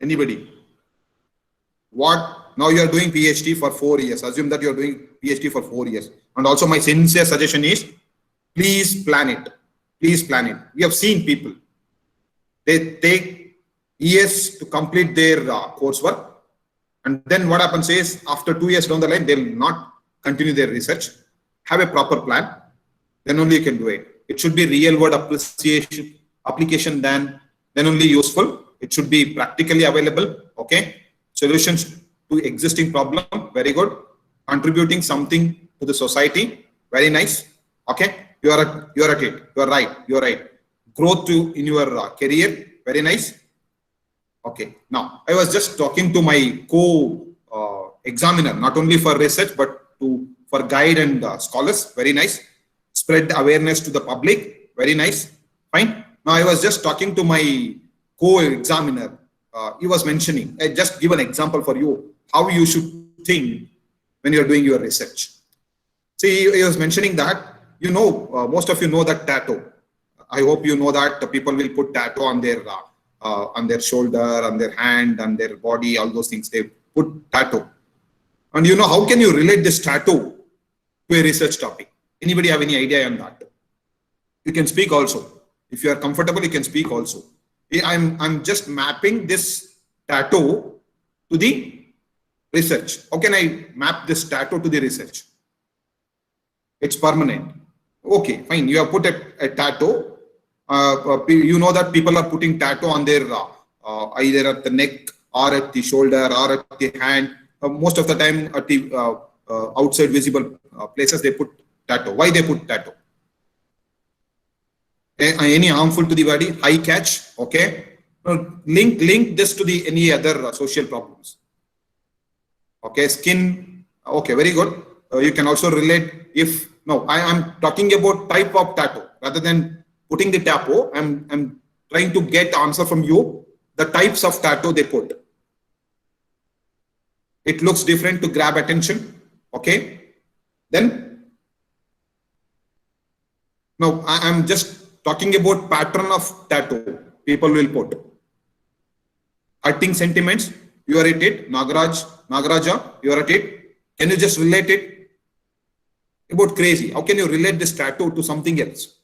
Anybody? What? Now you are doing PhD for 4 years. Assume that you are doing PhD for 4 years. And also my sincere suggestion is, please plan it. Please plan it. We have seen people, they take years to complete their coursework. And then what happens is, after 2 years down the line, they will not continue their research. Have a proper plan. Then only you can do it. It should be real world application then only useful. It should be practically available. Okay. Solutions to existing problem. Very good. Contributing something to the society. Very nice. Okay. You are at it. You are right. You are right. Growth in your career. Very nice. Okay. Now, I was just talking to my co-examiner, not only for research, but for guide and scholars. Very nice. Spread awareness to the public. Very nice. Fine. Now, I was just talking to my co-examiner. He was mentioning, I just give an example for you, how you should think when you are doing your research. See, he was mentioning that, most of you know that tattoo. I hope you know that the people will put tattoo on their shoulder, on their hand, on their body, all those things. They put tattoo. And how can you relate this tattoo to a research topic? Anybody have any idea on that? You can speak also. If you are comfortable, you can speak also. I'm just mapping this tattoo to the research. How can I map this tattoo to the research? It's permanent. Okay, fine. You have put a tattoo. You know that people are putting tattoo on their either at the neck or at the shoulder or at the hand. Most of the time at the outside visible places they put tattoo. Why they put tattoo? Any harmful to the body? High catch. Okay. Link this to the any other social problems. Okay. Skin. Okay. Very good. You can also relate if I am talking about type of tattoo rather than putting the tattoo. I'm trying to get answer from you. The types of tattoo they put. It looks different to grab attention. Okay. Then no, I'm just talking about pattern of tattoo people will put. Hurting sentiments, you are at it. Nagaraja, you are at it. Can you just relate it? About crazy. How can you relate this tattoo to something else?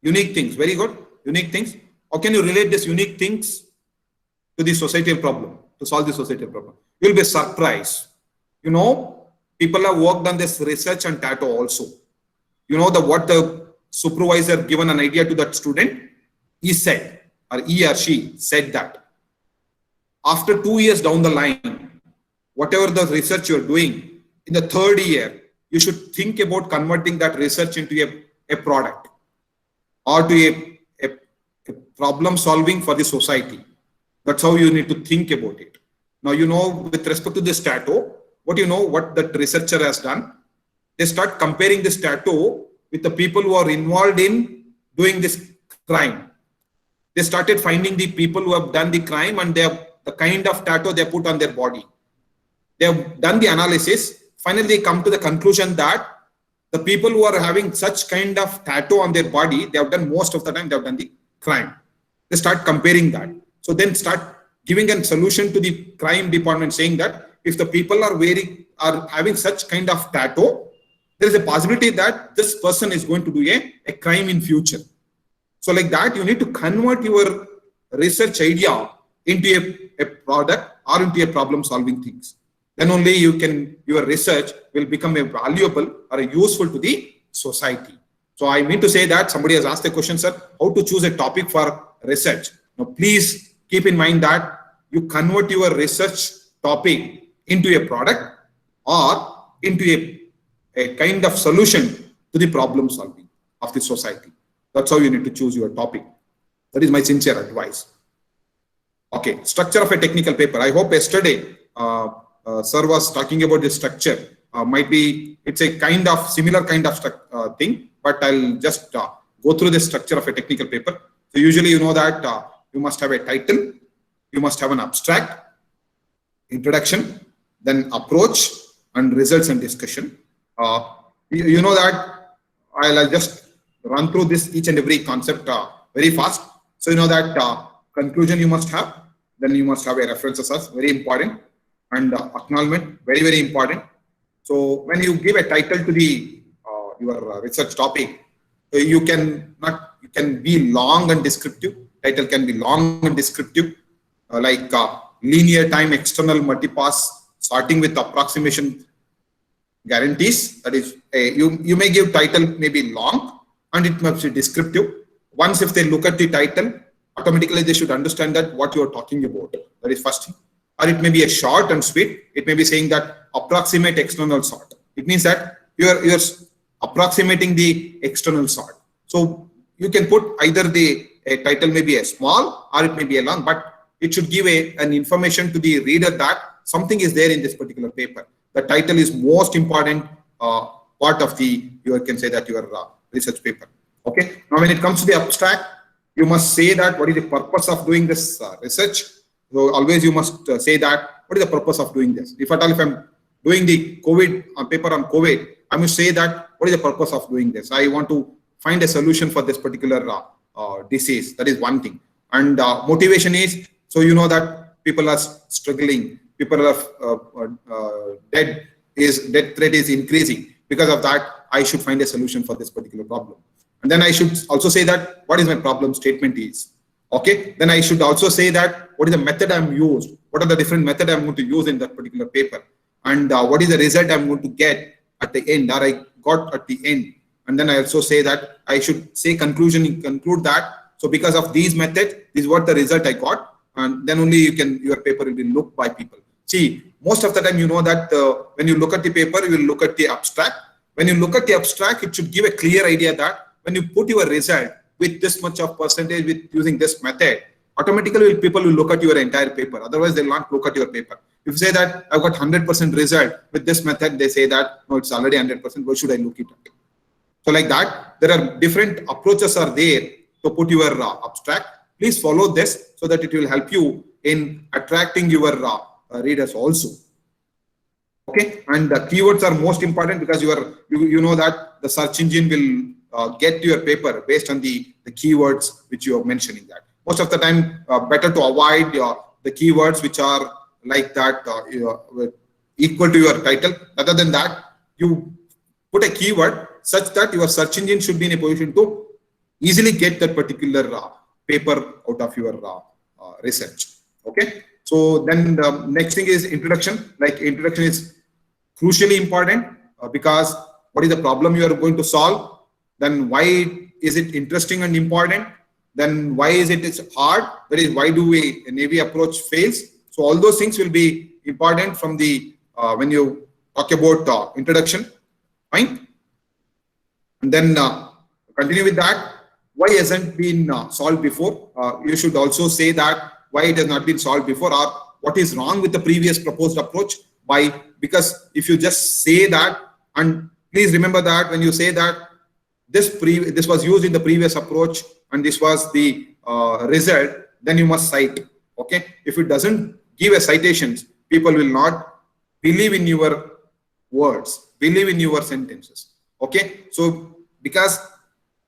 Unique things. Very good. Unique things. How can you relate this unique things to the societal problem, to solve the societal problem? You'll be surprised. People have worked on this research and tattoo also. What the supervisor given an idea to that student, he said, or he or she said that after 2 years down the line, whatever the research you're doing, in the third year, you should think about converting that research into a product or to a problem solving for the society. That's how you need to think about it. Now, with respect to this tattoo, what that researcher has done, they start comparing this tattoo with the people who are involved in doing this crime. They started finding the people who have done the crime and the kind of tattoo they put on their body. They have done the analysis. Finally, they come to the conclusion that the people who are having such kind of tattoo on their body, they have done most of the time, they have done the crime. They start comparing that. So then start giving a solution to the crime department saying that if the people are having such kind of tattoo, there is a possibility that this person is going to do a crime in future. So like that, you need to convert your research idea into a product or into a problem solving things. Then only your research will become a valuable or a useful to the society. So I mean to say that somebody has asked a question, sir, how to choose a topic for research. Now, please keep in mind that you convert your research topic into a product or into a kind of solution to the problem solving of the society. That's how you need to choose your topic. That is my sincere advice. Okay, structure of a technical paper. I hope yesterday sir was talking about the structure. Might be it's a kind of similar kind of thing, but I'll just go through the structure of a technical paper. So usually that you must have a title, you must have an abstract, introduction, then approach and results and discussion. You know that I'll just run through this each and every concept very fast. So that conclusion you must have, then you must have a references as very important, and acknowledgement, very, very important. So when you give a title to the your research topic, you can be long and descriptive. Title can be long and descriptive, like linear time external multipass starting with approximation guarantees. That is, you may give title maybe long and it must be descriptive. Once if they look at the title automatically they should understand that what you are talking about. That is first thing. Or it may be a short and sweet. It may be saying that approximate external sort. It means that you're approximating the external sort. So you can put either a title may be a small or it may be a long, but it should give an information to the reader that something is there in this particular paper. The title is most important part of you can say that your research paper. Okay. Now, when it comes to the abstract, you must say that what is the purpose of doing this research. So always you must say that what is the purpose of doing this. If at all, if I'm doing the COVID paper on COVID, I must say that what is the purpose of doing this. I want to find a solution for this particular disease. That is one thing. And motivation is, so you know that people are struggling, people are death rate is increasing. Because of that, I should find a solution for this particular problem. And then I should also say that what is my problem statement is. Okay. Then I should also say that what is the method I'm used, what are the different methods I'm going to use in that particular paper, and what is the result I'm going to get at the end, or I got at the end. And then I also say that I should say conclude that. So because of these methods, this is what the result I got, and then only your paper will be looked by people. See, most of the time, you know that when you look at the paper, you will look at the abstract. When you look at the abstract, it should give a clear idea that when you put your result with this much of percentage with using this method, automatically people will look at your entire paper. Otherwise, they'll not look at your paper. If you say that I've got 100% result with this method, they say that no, it's already 100%. Why should I look it at? So like that, there are different approaches are there to put your abstract. Please follow this so that it will help you in attracting your readers also. Okay, and the keywords are most important because you know that the search engine will get your paper based on the keywords which you are mentioning. That most of the time, better to avoid the keywords which are like that equal to your title. Other than that, you put a keyword such that your search engine should be in a position to easily get that particular paper out of your research. Okay. So then the next thing is introduction. Like introduction is crucially important because what is the problem you are going to solve? Then why is it interesting and important? Then why is it hard? That is, why do a Navy approach fails? So all those things will be important from the when you talk about introduction. Fine. And then continue with that. Why hasn't been solved before? You should also say that why it has not been solved before, or what is wrong with the previous proposed approach. Why? Because if you just say that, and please remember that when you say that this was used in the previous approach and this was the result, then you must cite. Okay. If it doesn't give a citations, people will not believe in your words, believe in your sentences. Okay. So because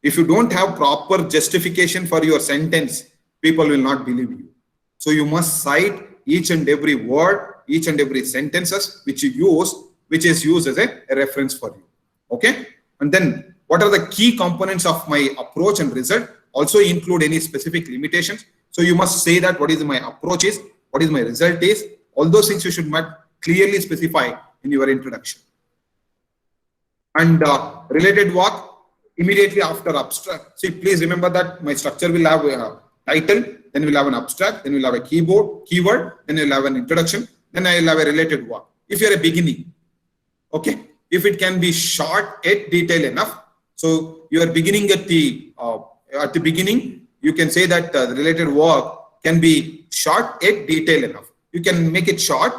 if you don't have proper justification for your sentence, people will not believe you. So you must cite each and every word, each and every sentences which you use, which is used as a reference for you. Okay. And then what are the key components of my approach and result? Also include any specific limitations. So you must say that what is my approach is, what is my result is. All those things you should clearly specify in your introduction. And related work immediately after abstract. See, please remember that my structure will have a title, then we'll have an abstract, then we'll have a keyword, then we'll have an introduction, then I will have a related work. If you're a beginning, okay, if it can be short yet detailed enough. So you are beginning at the beginning, you can say that the related work can be short yet detailed enough. You can make it short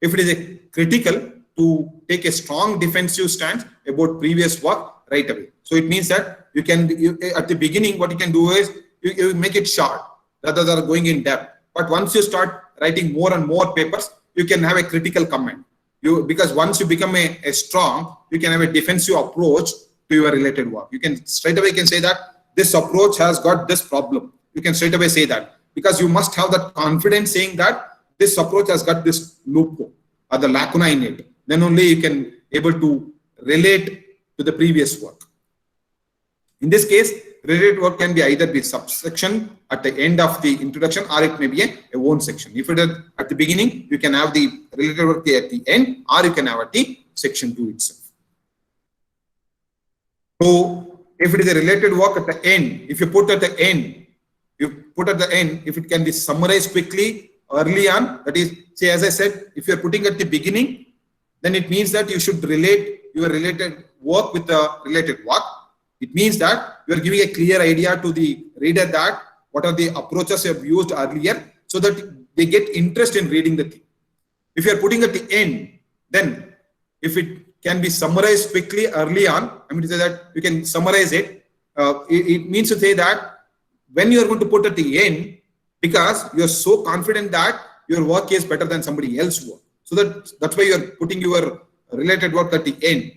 if it is critical to take a strong defensive stance about previous work right away. So it means that you can at the beginning, what you can do is you make it short rather than going in depth. But once you start writing more and more papers, you can have a critical comment. Because once you become a strong, you can have a defensive approach to your related work. You can straight away say that this approach has got this problem. You can straight away say that because you must have that confidence saying that this approach has got this loophole or the lacuna in it. Then only you can able to relate to the previous work. In this case, related work can be either be subsection at the end of the introduction, or it may be a own section. If it is at the beginning, you can have the related work at the end, or you can have at the section 2 itself. So if it is a related work at the end, if you put at the end, you put at the end, if it can be summarized quickly early on, that is, say, as I said, if you're putting at the beginning, then it means that you should relate your related work with the related work. It means that you are giving a clear idea to the reader that what are the approaches you have used earlier, so that they get interest in reading the thing. If you are putting at the end, then if it can be summarized quickly early on, I mean to say that you can summarize it. It means to say that when you are going to put at the end, because you are so confident that your work is better than somebody else's work. So that's why you are putting your related work at the end.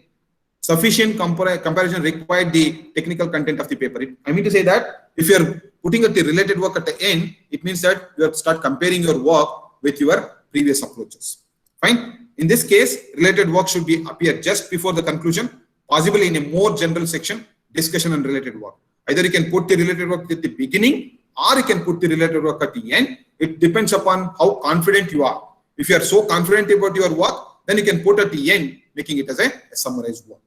Sufficient comparison required the technical content of the paper. I mean to say that if you are putting at the related work at the end, it means that you have to start comparing your work with your previous approaches. Fine. In this case, related work should appear just before the conclusion, possibly in a more general section, discussion and related work. Either you can put the related work at the beginning or you can put the related work at the end. It depends upon how confident you are. If you are so confident about your work, then you can put at the end, making it as a summarized work.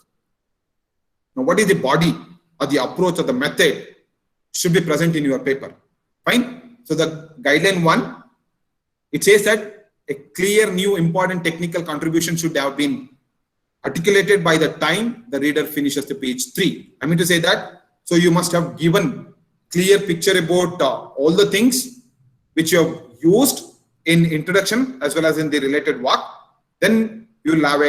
Now, what is the body or the approach or the method should be present in your paper? Fine. So the guideline 1, it says that a clear, new, important technical contribution should have been articulated by the time the reader finishes the page 3. I mean to say that, so you must have given clear picture about all the things which you have used in introduction as well as in the related work. Then you will have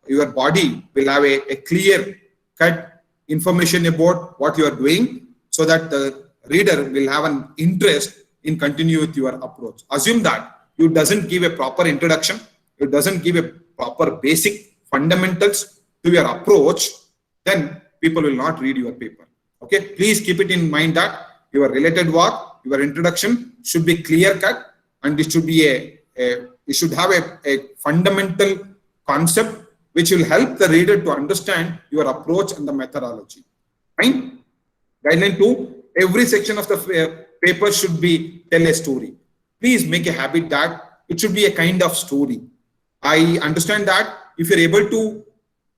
your body will have a clear cut information about what you are doing, so that the reader will have an interest in continue with your approach. Assume that you doesn't give a proper introduction, you doesn't give a proper basic fundamentals to your approach, then people will not read your paper. Okay, please keep it in mind that your related work, your introduction should be clear cut, and it should be it should have a fundamental concept which will help the reader to understand your approach and the methodology. Fine. Guideline 2, every section of the paper should be tell a story. Please make a habit that it should be a kind of story. I understand that if you're able to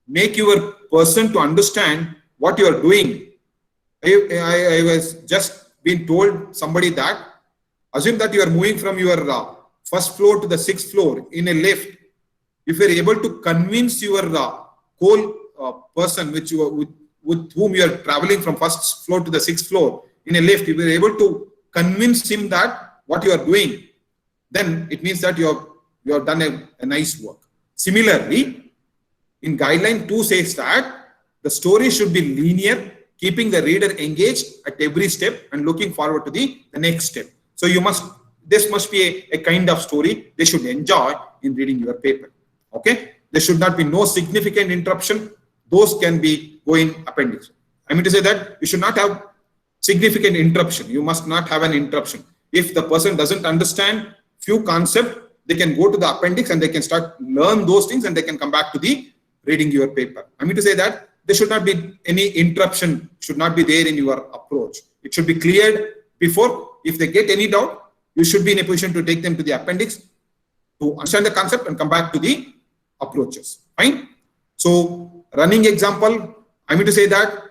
make your person to understand what you are doing, I was just being told somebody that assume that you are moving from your first floor to the 6th floor in a lift. If you are able to convince your person with whom you are traveling from first floor to the 6th floor in a lift, if you are able to convince him that what you are doing, then it means that you have done a nice work. Similarly, in guideline 2 says that the story should be linear, keeping the reader engaged at every step and looking forward to the next step. So this must be a kind of story they should enjoy in reading your paper. Okay, there should not be no significant interruption. Those can be going appendix. I mean to say that you should not have significant interruption. You must not have an interruption. If the person doesn't understand few concepts, they can go to the appendix and they can start learn those things and they can come back to the reading your paper. I mean to say that there should not be any interruption, should not be there in your approach. It should be cleared before. If they get any doubt, you should be in a position to take them to the appendix to understand the concept and come back to the approaches. Fine. So running example, I mean to say that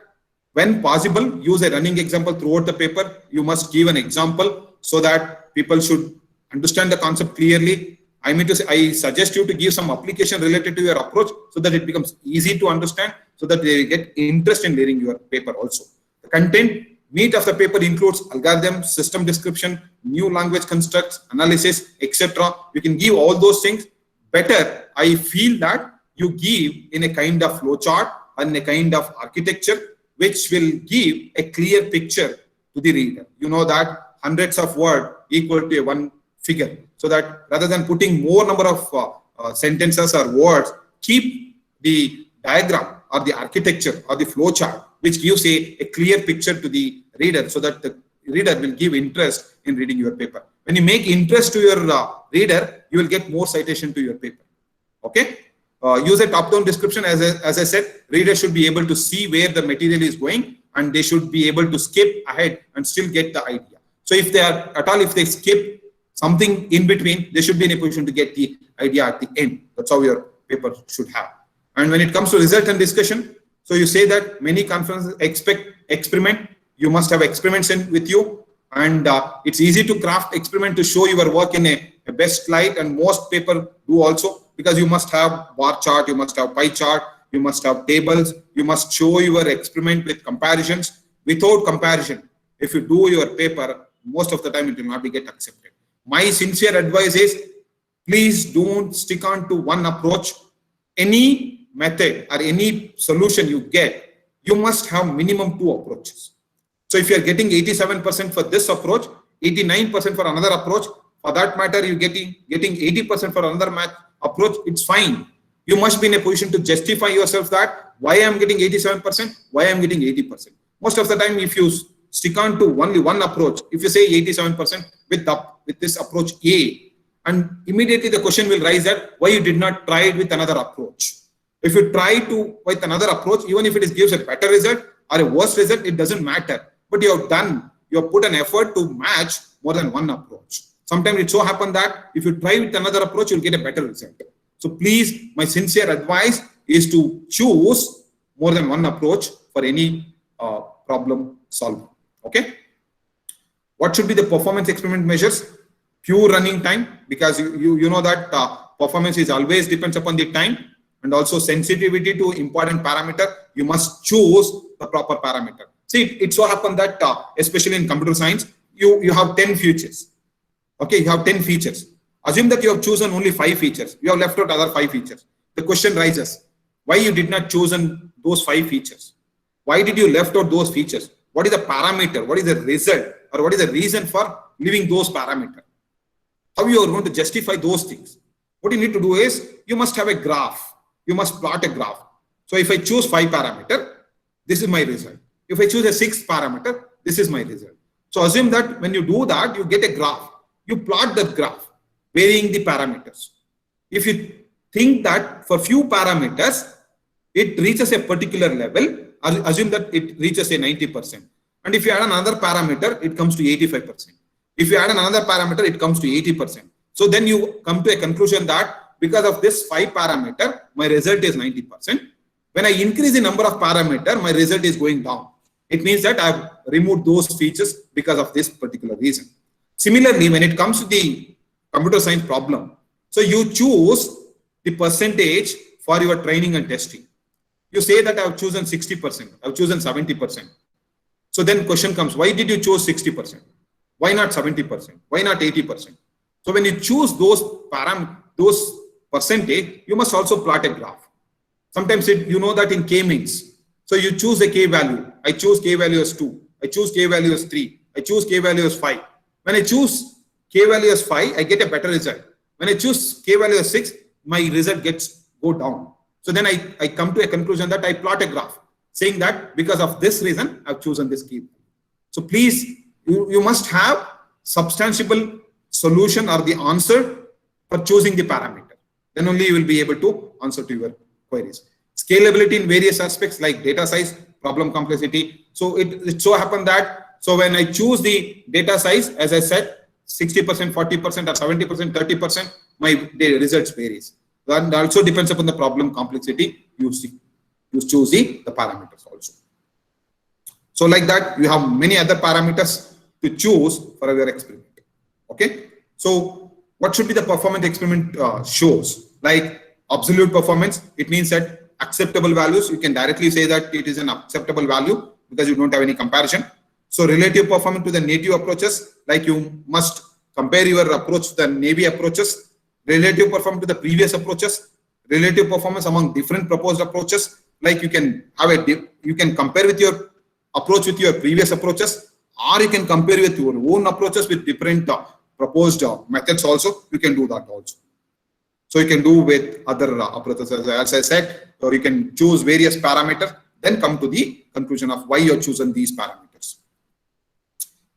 when possible, use a running example throughout the paper. You must give an example so that people should understand the concept clearly. I mean to say, I suggest you to give some application related to your approach so that it becomes easy to understand, so that they get interest in reading your paper also. The content meat of the paper includes algorithm, system description, new language constructs, analysis, etc. You can give all those things. Better, I feel that you give in a kind of flowchart and a kind of architecture which will give a clear picture to the reader. You know that hundreds of words equal to one figure. So that rather than putting more number of sentences or words, keep the diagram or the architecture or the flowchart which gives a clear picture to the reader, so that the reader will give interest in reading your paper. When you make interest to your reader, you will get more citation to your paper. Okay. Use a top-down description. As I said, readers should be able to see where the material is going, and they should be able to skip ahead and still get the idea. So if they skip something in between, they should be in a position to get the idea at the end. That's how your paper should have. And when it comes to result and discussion, so you say that many conferences expect experiment. You must have experiments with you, And it's easy to craft experiment to show your work in a best light, and most paper do also, because you must have bar chart, you must have pie chart, you must have tables, you must show your experiment with comparisons. Without comparison, if you do your paper, most of the time it will not be get accepted. My sincere advice is, please don't stick on to one approach. Any method or any solution you get, you must have minimum 2 approaches. So if you are getting 87% for this approach, 89% for another approach, for that matter, you're getting 80% for another approach, it's fine. You must be in a position to justify yourself that why I'm getting 87%, why I'm getting 80%. Most of the time, if you stick on to only one approach, if you say 87% with this approach A, and immediately the question will rise that why you did not try it with another approach. If you try to with another approach, even if it gives a better result or a worse result, it doesn't matter. But you have put an effort to match more than one approach. Sometimes it so happens that if you try with another approach, you'll get a better result. So please, my sincere advice is to choose more than one approach for any problem solving. Okay. What should be the performance experiment measures? Pure running time, because you know that performance is always depends upon the time, and also sensitivity to important parameter. You must choose the proper parameter. See, it so happens that especially in computer science, you have 10 features. Okay, you have 10 features. Assume that you have chosen only 5 features. You have left out other 5 features. The question rises, why you did not chosen those 5 features? Why did you left out those features? What is the parameter? What is the result? Or what is the reason for leaving those parameters? How you are going to justify those things? What you need to do is, you must have a graph. You must plot a graph. So if I choose 5 parameter, this is my result. If I choose a 6th parameter, this is my result. So assume that when you do that, you get a graph. You plot that graph, varying the parameters. If you think that for few parameters, it reaches a particular level, assume that it reaches a 90%. And if you add another parameter, it comes to 85%. If you add another parameter, it comes to 80%. So then you come to a conclusion that because of this 5 parameter, my result is 90%. When I increase the number of parameter, my result is going down. It means that I've removed those features because of this particular reason. Similarly, when it comes to the computer science problem, so you choose the percentage for your training and testing. You say that I've chosen 60%, I've chosen 70%. So then question comes, why did you choose 60%? Why not 70%? Why not 80%? So when you choose those percentage, you must also plot a graph. Sometimes you know that in k-means. So you choose a k value. I choose k value as 2. I choose k value as 3. I choose k value as 5. When I choose k value as 5, I get a better result. When I choose k value as 6, my result go down. So then I come to a conclusion that I plot a graph saying that because of this reason, I've chosen this key. So please, you must have substantiable solution or the answer for choosing the parameter. Then only you will be able to answer to your queries. Scalability in various aspects like data size, problem complexity. So it so happened that, so when I choose the data size, as I said, 60%, 40% or 70%, 30%, my results varies. And also depends upon the problem complexity, you choose the parameters also. So like that, you have many other parameters to choose for your experiment. Okay. So what should be the performance experiment shows? Like absolute performance, it means that acceptable values, you can directly say that it is an acceptable value because you don't have any comparison. So relative performance to the native approaches, like you must compare your approach to the Navy approaches, relative performance to the previous approaches, relative performance among different proposed approaches, like you can have you can compare with your approach with your previous approaches, or you can compare with your own approaches with different proposed methods also. You can do that also. So you can do with other approaches, as I said, or you can choose various parameters, then come to the conclusion of why you're choosing these parameters.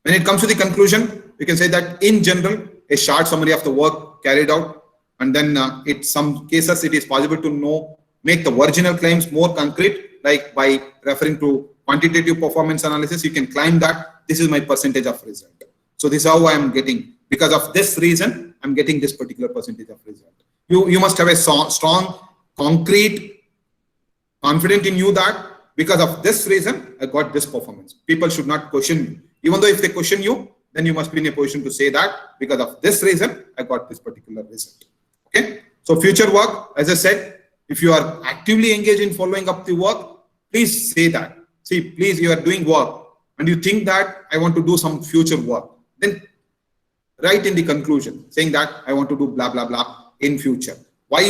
When it comes to the conclusion, you can say that in general, a short summary of the work carried out, and then in some cases it is possible to make the original claims more concrete, like by referring to quantitative performance analysis, you can claim that this is my percentage of result. So this is how I am getting, because of this reason, I'm getting this particular percentage of result. You must have a strong, concrete, confident in you that because of this reason, I got this performance. People should not question you. Even though if they question you, then you must be in a position to say that because of this reason, I got this particular result. Okay. So future work, as I said, if you are actively engaged in following up the work, please say that. See, please, you are doing work and you think that I want to do some future work. Then write in the conclusion saying that I want to do blah, blah, blah in future. Why?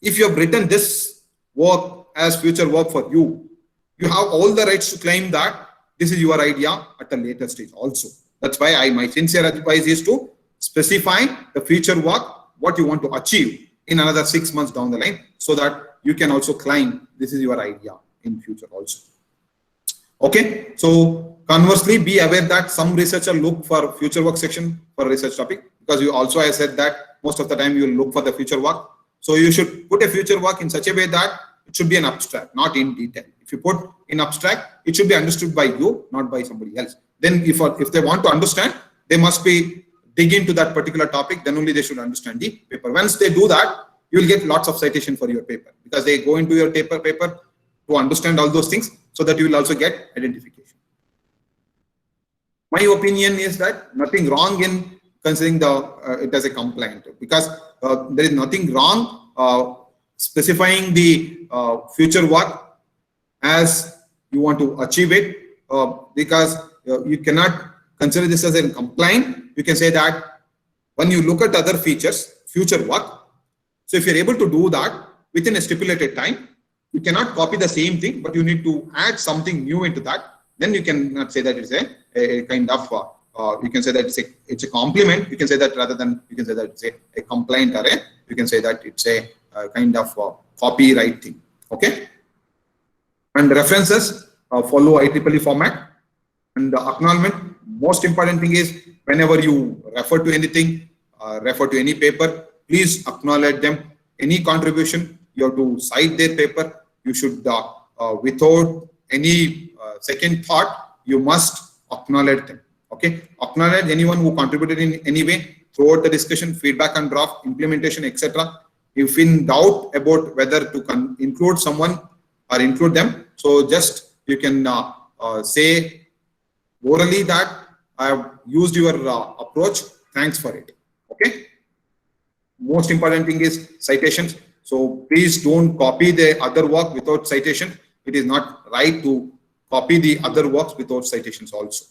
If you have written this work as future work for you, you have all the rights to claim that this is your idea at a later stage also. That's why my sincere advice is to specify the future work, what you want to achieve in another 6 months down the line, so that you can also claim this is your idea in future also. Okay. So conversely, be aware that some researcher look for future work section for research topic, because you also, I said that most of the time you will look for the future work. So you should put a future work in such a way that it should be an abstract, not in detail. If you put in abstract, it should be understood by you, not by somebody else. Then if they want to understand, they must be dig into that particular topic, then only they should understand the paper. Once they do that, you will get lots of citation for your paper, because they go into your paper to understand all those things, so that you will also get identification. My opinion is that nothing wrong in considering it as a complaint, because there is nothing wrong specifying the future work as you want to achieve it, because you cannot consider this as a complaint. You can say that when you look at other features, future work, so if you're able to do that within a stipulated time, you cannot copy the same thing, but you need to add something new into that. Then you cannot say that it's a kind of, you can say that it's a compliment. You can say that rather than, you can say that it's a complaint, or you can say that it's a kind of copyright thing. Okay. And references follow IEEE format. And the acknowledgement, most important thing is whenever you refer to anything, refer to any paper, please acknowledge them. Any contribution, you have to cite their paper. You should, without any second thought, you must acknowledge them. Okay, acknowledge anyone who contributed in any way throughout the discussion, feedback and draft, implementation, etc. If in doubt about whether to include someone or include them, so just you can say orally that I have used your approach. Thanks for it. Okay. Most important thing is citations. So please don't copy the other work without citation. It is not right to copy the other works without citations also.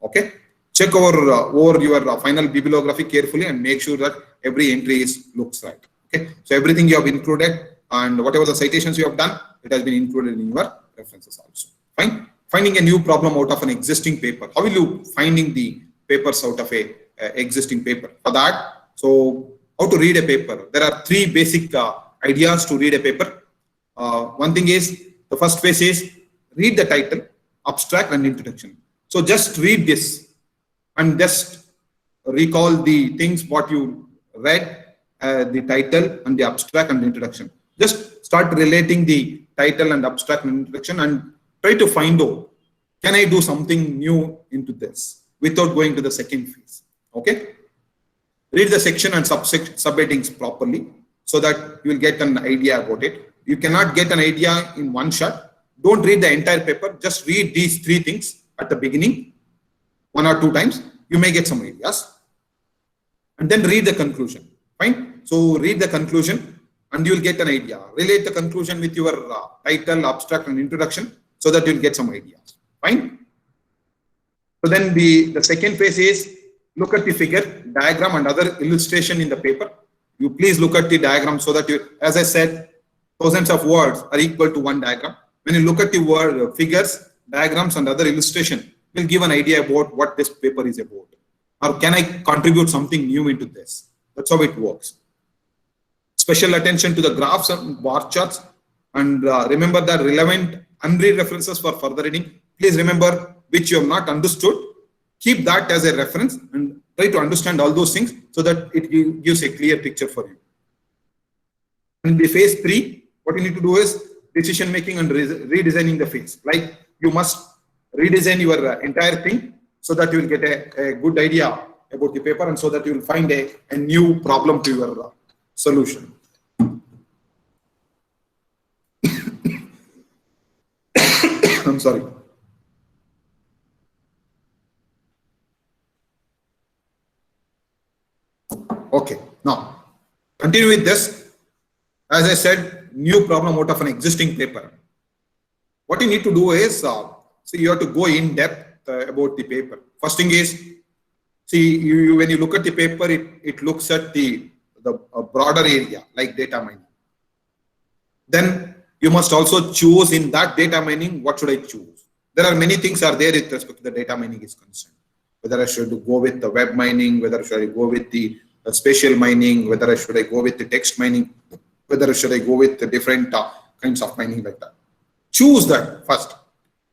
Okay. Check over your final bibliography carefully and make sure that every entry looks right. Okay. So everything you have included and whatever the citations you have done, it has been included in your references also. Fine. Finding a new problem out of an existing paper. How will you finding the papers out of a existing paper? For that, so how to read a paper? There are three basic ideas to read a paper. One thing is, the first phase is read the title, abstract and introduction. So just read this and just recall the things what you read, the title and the abstract and the introduction. Just start relating the title and abstract and introduction and try to find out, can I do something new into this without going to the second phase? Okay. Read the section and subheadings properly so that you will get an idea about it. You cannot get an idea in one shot. Don't read the entire paper. Just read these three things at the beginning, 1 or 2 times. You may get some ideas. And then read the conclusion. Fine. So read the conclusion and you will get an idea. Relate the conclusion with your title, abstract and introduction so that you will get some ideas. Fine. So then the second phase is look at the figure, diagram and other illustration in the paper. You please look at the diagram so that you, as I said, thousands of words are equal to one diagram. When you look at the word figures, diagrams and other illustration, will give an idea about what this paper is about. Or can I contribute something new into this? That's how it works. Special attention to the graphs and bar charts, and remember the relevant unread references for further reading. Please remember which you have not understood. Keep that as a reference and try to understand all those things so that it gives a clear picture for you. In the phase 3, what you need to do is decision making and redesigning the phase. Like you must redesign your entire thing so that you will get a good idea about the paper and so that you will find a new problem to your solution. I'm sorry. Okay, now continue with this. As I said, new problem out of an existing paper. What you need to do is, see, you have to go in depth about the paper. First thing is, see, when you look at the paper, it looks at the broader area like data mining. Then you must also choose in that data mining, what should I choose? There are many things are there with respect to the data mining is concerned. Whether I should go with the web mining, whether should I go with the spatial mining, whether should I go with the text mining, whether should I go with the different kinds of mining like that. Choose that first.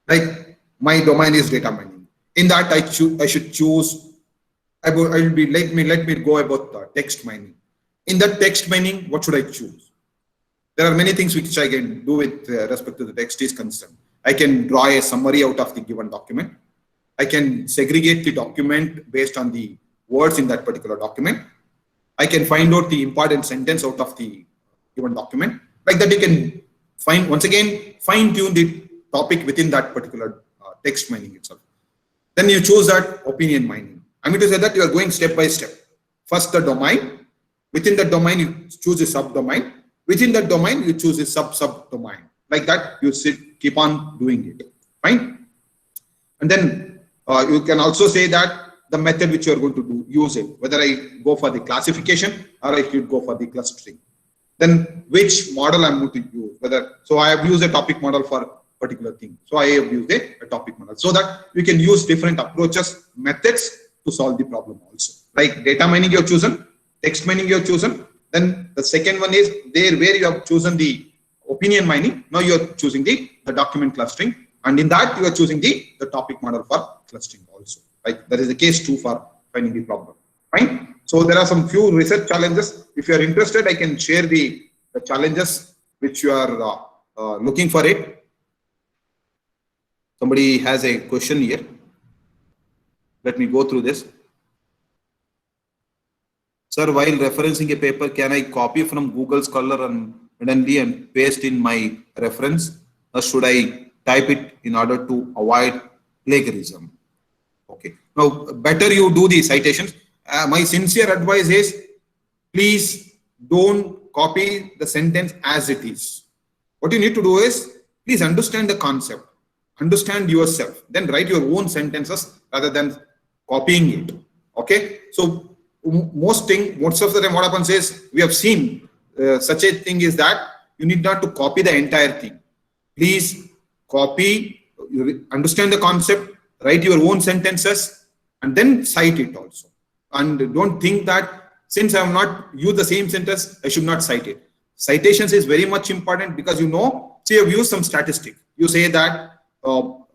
Like my domain is data mining. In that I should choose. Let me go about text mining. In that text mining, what should I choose? There are many things which I can do with respect to the text is concerned. I can draw a summary out of the given document. I can segregate the document based on the words in that particular document. I can find out the important sentence out of the given document. Like that, you can find, once again, fine tune the topic within that particular text mining itself. Then you choose that opinion mining. I mean to say that you are going step by step. First, the domain. Within the domain, you choose a subdomain. Within that domain, you choose a sub-domain. Like that, you keep on doing it. Fine. And then you can also say that the method which you are going to use it, whether I go for the classification or I should go for the clustering. Then which model I'm going to use, so I have used a topic model for particular thing. So I have used a topic model so that we can use different approaches, methods to solve the problem also. Like data mining you have chosen, text mining you have chosen. Then the second one is there where you have chosen the opinion mining. Now you are choosing the document clustering. And in that you are choosing the topic model for clustering also. Right? That is the case 2 for finding the problem. Fine. So there are some few research challenges. If you are interested, I can share the challenges which you are looking for it. Somebody has a question here. Let me go through this. Sir, while referencing a paper, can I copy from Google Scholar and paste in my reference, or should I type it in order to avoid plagiarism? Okay. Now, better you do the citations. My sincere advice is, please don't copy the sentence as it is. What you need to do is, please understand the concept, understand yourself, then write your own sentences rather than copying it. Okay. So most of the time what happens is, we have seen such a thing is that you need not to copy the entire thing. Please copy, understand the concept, write your own sentences, and then cite it also. And don't think that since I have not used the same sentence, I should not cite it. Citations is very much important because you have used some statistic. You say that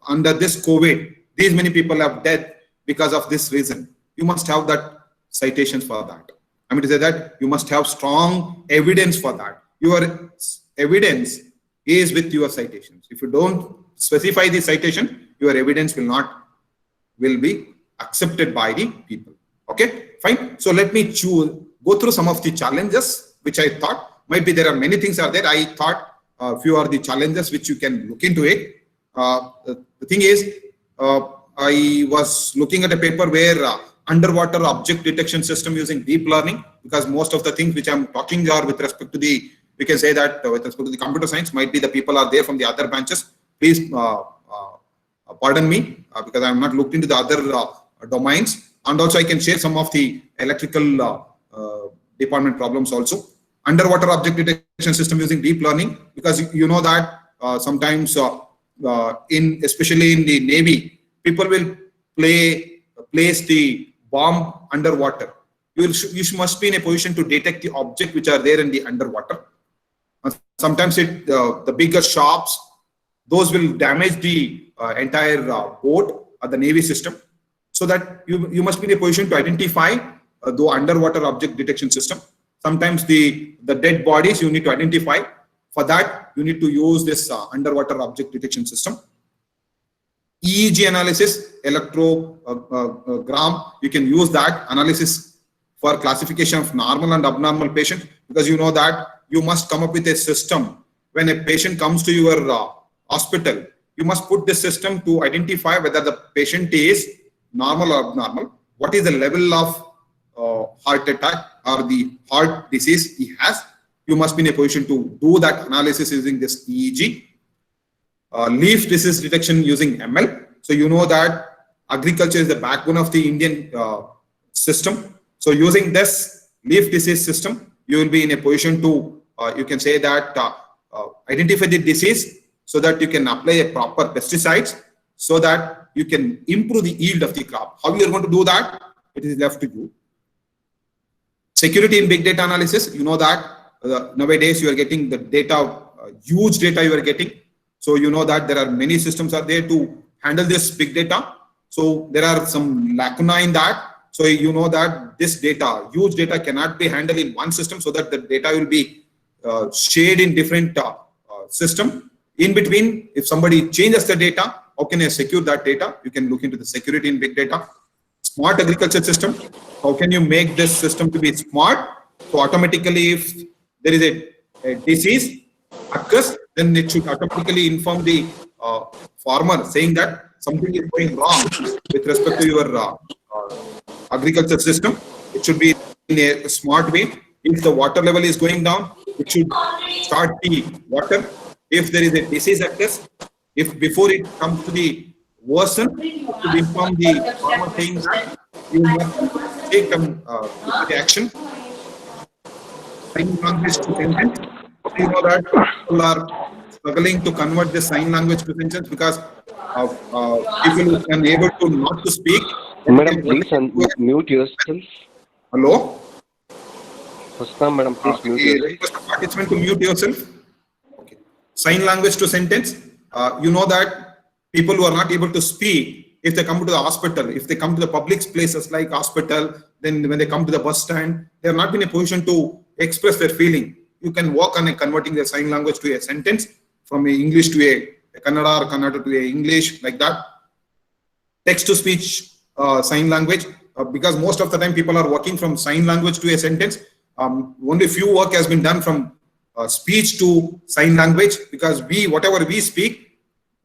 under this COVID, these many people have died because of this reason. You must have that citations for that. I mean to say that you must have strong evidence for that. Your evidence is with your citations. If you don't specify the citation, your evidence will be accepted by the people. Okay, fine. So let me go through some of the challenges which I thought might be. There are many things are there. I thought a few are the challenges which you can look into it. The thing is, I was looking at a paper where underwater object detection system using deep learning, because most of the things which I'm talking are with respect to we can say that with respect to the computer science, might be the people are there from the other branches. Please pardon me because I have not looked into the other domains. And also I can share some of the electrical department problems also. Underwater object detection system using deep learning, because you know that sometimes especially in the Navy, people will place the bomb underwater. You must be in a position to detect the object which are there in the underwater. Sometimes the bigger shops, those will damage the entire boat or the Navy system. So that you must be in a position to identify the underwater object detection system. Sometimes the dead bodies you need to identify. For that, you need to use this underwater object detection system. EEG analysis, electrogram, you can use that analysis for classification of normal and abnormal patients, because you know that you must come up with a system. When a patient comes to your hospital, you must put this system to identify whether the patient is normal or abnormal, what is the level of heart attack or the heart disease he has, you must be in a position to do that analysis using this EEG. Leaf disease detection using ML. So you know that agriculture is the backbone of the Indian system. So using this leaf disease system, you will be in a position to, you can say that, identify the disease so that you can apply a proper pesticides so that you can improve the yield of the crop. How you are going to do that? It is left to you. Security in big data analysis, you know that nowadays you are getting the data, huge data you are getting. So you know that there are many systems are there to handle this big data. So there are some lacuna in that. So you know that this data, huge data cannot be handled in one system, so that the data will be shared in different system. In between, if somebody changes the data, how can I secure that data? You can look into the security in big data. Smart agriculture system. How can you make this system to be smart? So automatically, if there is a disease occurs, then it should automatically inform the farmer saying that something is going wrong with respect to your agriculture system. It should be in a smart way. If the water level is going down, it should start the water. If there is a disease occurs, if before it comes to the worsen, to inform the farmer saying that you must take the action. Sign language to sentence. You know that people are struggling to convert the sign language to sentence because people can able to not to speak. Madam, please unmute yourself. Hello? Husna, madam, please mute yourself. Request the participant to mute yourself. Okay. Sign language to sentence. You know that people who are not able to speak, if they come to the hospital, if they come to the public places like hospital, then when they come to the bus stand, they are not in a position to express their feeling. You can work on converting their sign language to a sentence from a English to a Kannada or Kannada to a English, like that. Text to speech sign language, because most of the time people are working from sign language to a sentence. Only few work has been done from speech to sign language, because whatever we speak,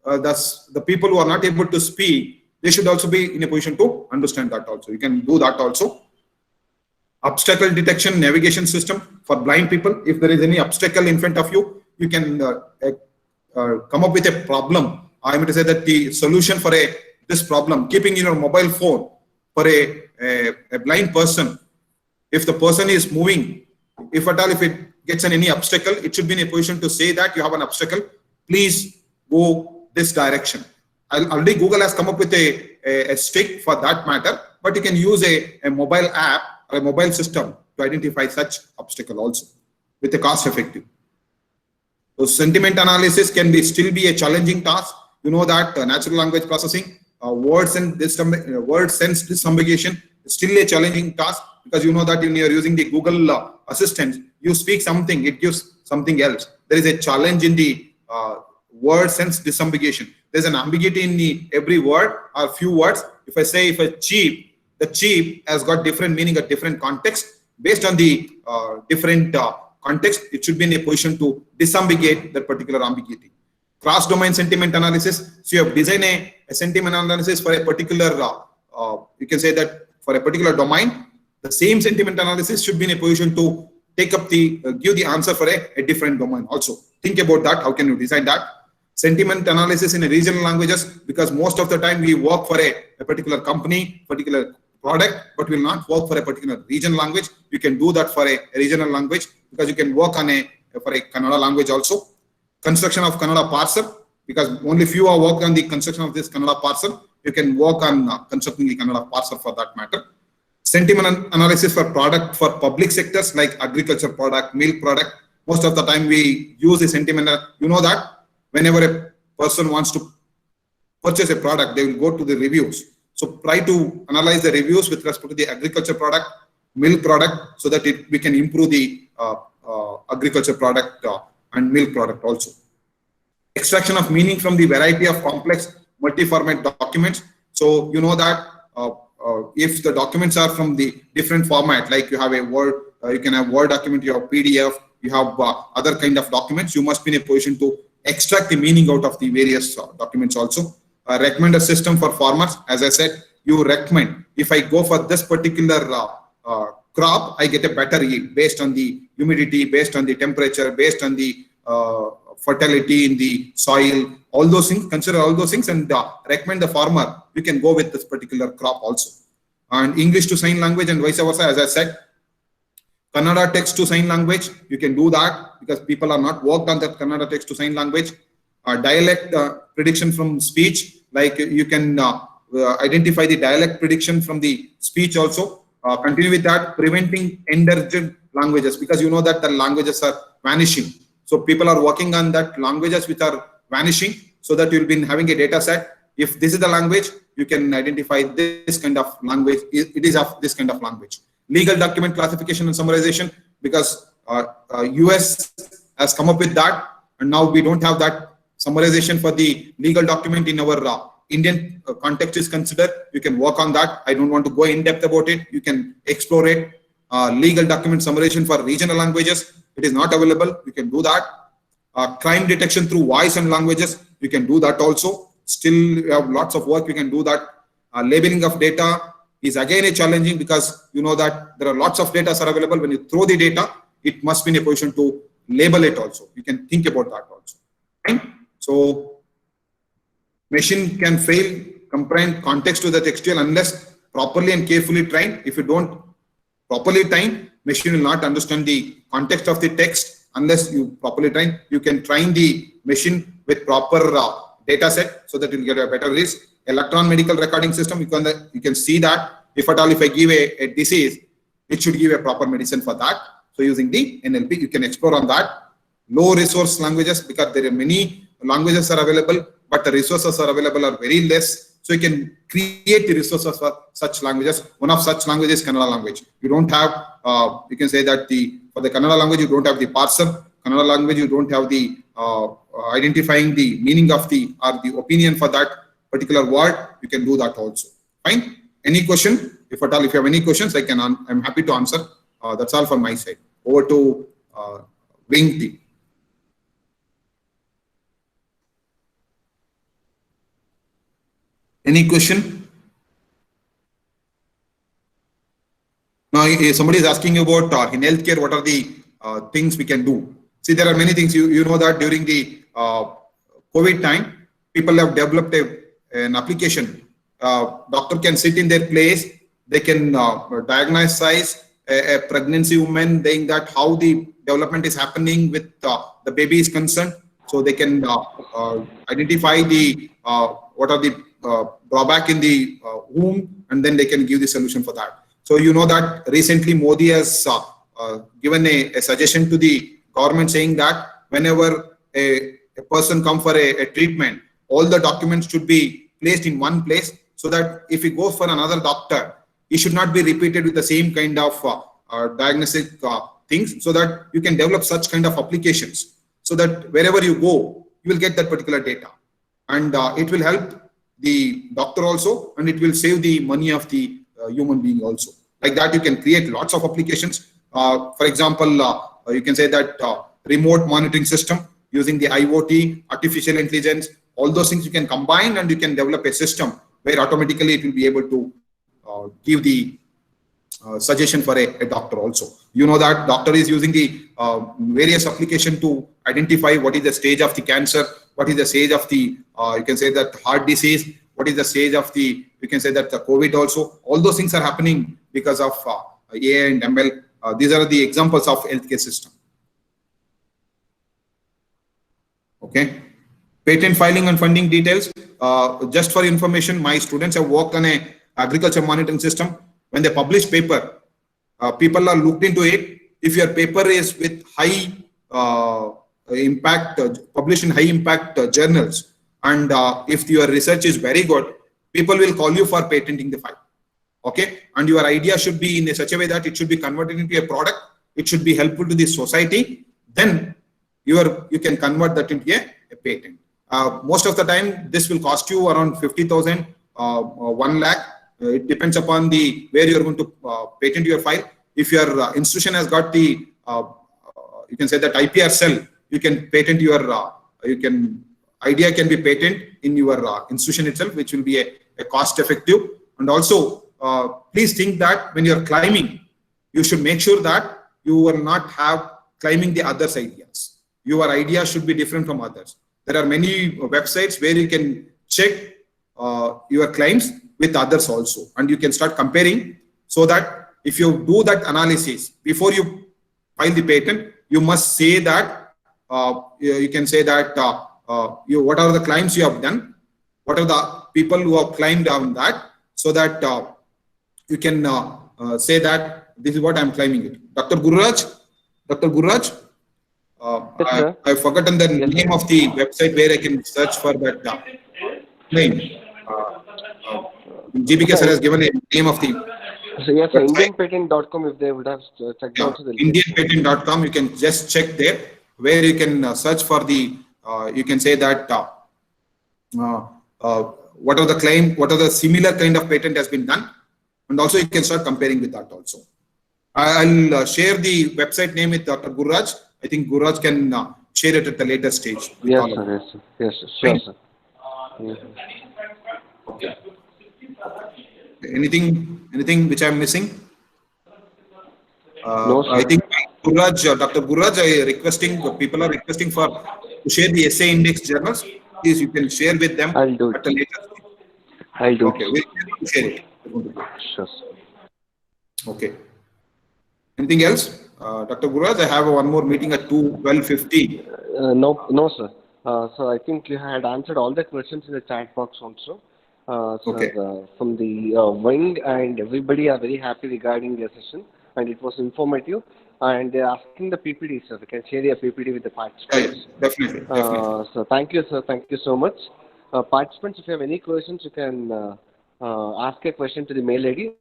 that's the people who are not able to speak, they should also be in a position to understand that also. You can do that also. Obstacle detection navigation system for blind people. If there is any obstacle in front of you, you can come up with a problem. I mean to say that the solution for this problem, keeping in your mobile phone for a blind person, if the person is moving, if at all, if it gets any obstacle, it should be in a position to say that you have an obstacle, please go this direction. Already Google has come up with a stick for that matter, but you can use a mobile app or a mobile system to identify such obstacle also with a cost effective. So sentiment analysis can still be a challenging task. You know that natural language processing, word sense disambiguation is still a challenging task, because you know that when you are using the Google Assistant, you speak something, it gives something else. There is a challenge in the word sense disambiguation. There's an ambiguity in every word or few words. If I say the cheap has got different meaning at different context. Based on the different context, it should be in a position to disambiguate that particular ambiguity. Cross-domain sentiment analysis. So you have designed a sentiment analysis for a particular, you can say that for a particular domain, the same sentiment analysis should be in a position to take up give the answer for a different domain also. Think about that. How can you design that? Sentiment analysis in a regional languages, because most of the time we work for a particular company, particular product, but will not work for a particular regional language. You can do that for a regional language, because you can work on for a Kannada language also. Construction of Kannada parser, because only few are working on the construction of this Kannada parser. You can work on constructing the Kannada parser for that matter. Sentiment analysis for product for public sectors like agriculture product, milk product. Most of the time we use the sentiment. You know that whenever a person wants to purchase a product, they will go to the reviews. So try to analyze the reviews with respect to the agriculture product, milk product, so that we can improve the agriculture product and milk product also. Extraction of meaning from the variety of complex multi-format documents. So you know that if the documents are from the different format, like you have a Word, you can have Word document, you have PDF, you have other kind of documents, you must be in a position to extract the meaning out of the various documents also. Recommender system for farmers. As I said, you recommend, if I go for this particular crop, I get a better yield based on the humidity, based on the temperature, based on the fertility in the soil, all those things, consider all those things and recommend the farmer, you can go with this particular crop also. And English to sign language and vice versa, as I said, Kannada text to sign language, you can do that because people are not worked on that Kannada text to sign language. Dialect prediction from speech, like you can identify the dialect prediction from the speech also. Continue with that, preventing endangered languages, because you know that the languages are vanishing. So people are working on that languages which are vanishing, so that you'll be having a data set. If this is the language, you can identify this kind of language. It is of this kind of language. Legal document classification and summarization, because US has come up with that, and now we don't have that summarization for the legal document in our Indian context is considered. You can work on that. I don't want to go in depth about it. You can explore it. Legal document summarization for regional languages, it is not available. You can do that. Crime detection through voice and languages, you can do that also. Still, you have lots of work. You can do that. Labeling of data is again a challenging, because you know that there are lots of data are available. When you throw the data, it must be in a position to label it also. You can think about that also. Right? So machine can fail comprehend context to the textual unless properly and carefully trained. If you don't properly train, machine will not understand the context of the text unless you properly train. You can train the machine with proper data set so that you will get a better risk. Electron medical recording system, you can see that if at all, if I give a disease, it should give a proper medicine for that. So using the NLP, you can explore on that. Low resource languages, because there are many languages are available, but the resources are available are very less. So you can create the resources for such languages. One of such languages is Kannada language. You don't have, you can say that for the Kannada language, you don't have the parser. Kannada language, you don't have the identifying the meaning of the opinion for that particular word. You can do that also. Fine. Any question? If at all, if you have any questions, I'm happy to answer. That's all from my side. Over to Wing team. Any question? Now, somebody is asking about in healthcare, what are the things we can do? See, there are many things. You know that during the COVID time, people have developed an application. Doctor can sit in their place. They can diagnose a pregnancy woman, saying that how the development is happening with the baby is concerned. So they can identify the what are the drawback in the womb, and then they can give the solution for that. So you know that recently Modi has given a suggestion to the government saying that whenever a person comes for a treatment, all the documents should be placed in one place, so that if he goes for another doctor, he should not be repeated with the same kind of diagnostic things, so that you can develop such kind of applications, so that wherever you go, you will get that particular data, and it will help the doctor also, and it will save the money of the human being also. Like that, you can create lots of applications. For example, you can say that remote monitoring system using the IoT, artificial intelligence, all those things you can combine, and you can develop a system where automatically it will be able to give the suggestion for a doctor also. You know that doctor is using the various application to identify what is the stage of the cancer, what is the stage of the, you can say that heart disease, what is the stage of the, you can say that the COVID also. All those things are happening because of AI and ML. These are the examples of healthcare system. Okay. Patent filing and funding details. Just for information, my students have worked on a agriculture monitoring system. When they publish paper, people are looked into it. If your paper is with high impact, published in high impact journals, and if your research is very good, people will call you for patenting the file. Okay, and your idea should be in such a way that it should be converted into a product. It should be helpful to the society. Then you can convert that into a patent. Most of the time, this will cost you around 50,000, 1 lakh. It depends upon the where you are going to patent your file. If your institution has got the, you can say that IPR cell, you can patent your, idea can be patent in your institution itself, which will be a cost effective. And also, please think that when you are climbing, you should make sure that you will not have claiming the others' ideas. Your idea should be different from others. There are many websites where you can check your claims with others also, and you can start comparing, so that if you do that analysis before you file the patent, you must say that you can say that what are the claims you have done, what are the people who have claimed on that, so that you can say that this is what I am claiming it. Dr. Gururaj, Yes, sir. I've forgotten the Yes, name of the website where I can search for that claim. GBK sir has given a name of the So yes, sir, website. IndianPatent.com, if they would have checked also, they'll get it. IndianPatent.com, you can just check there, where you can search for the, you can say that what are the claim, what are the similar kind of patent has been done, and also you can start comparing with that also. I'll share the website name with Dr. Gururaj. I think Gururaj can share it at the later stage. with Yes, all of sir. you. Yes, sir. Yes, sir. Sure, sir. Yes, sir. Anything which I'm missing? No, sir. I think Gururaj, Dr. Gururaj, people are requesting to share the essay index journals. Please, you can share with them I'll do it. at a later stage. I'll do Okay, it. we'll share it. Sure, sir. Okay. Anything else? Dr. Gururaj, I have one more meeting at 12:50. No, sir. So I think you had answered all the questions in the chat box also. Okay. Sir, from the wing, and everybody are very happy regarding your session, and it was informative. And they're asking the PPT, sir. You can share your PPT with the participants. Yeah, definitely. So thank you, sir. Thank you so much. Participants, if you have any questions, you can ask a question to the mail ID.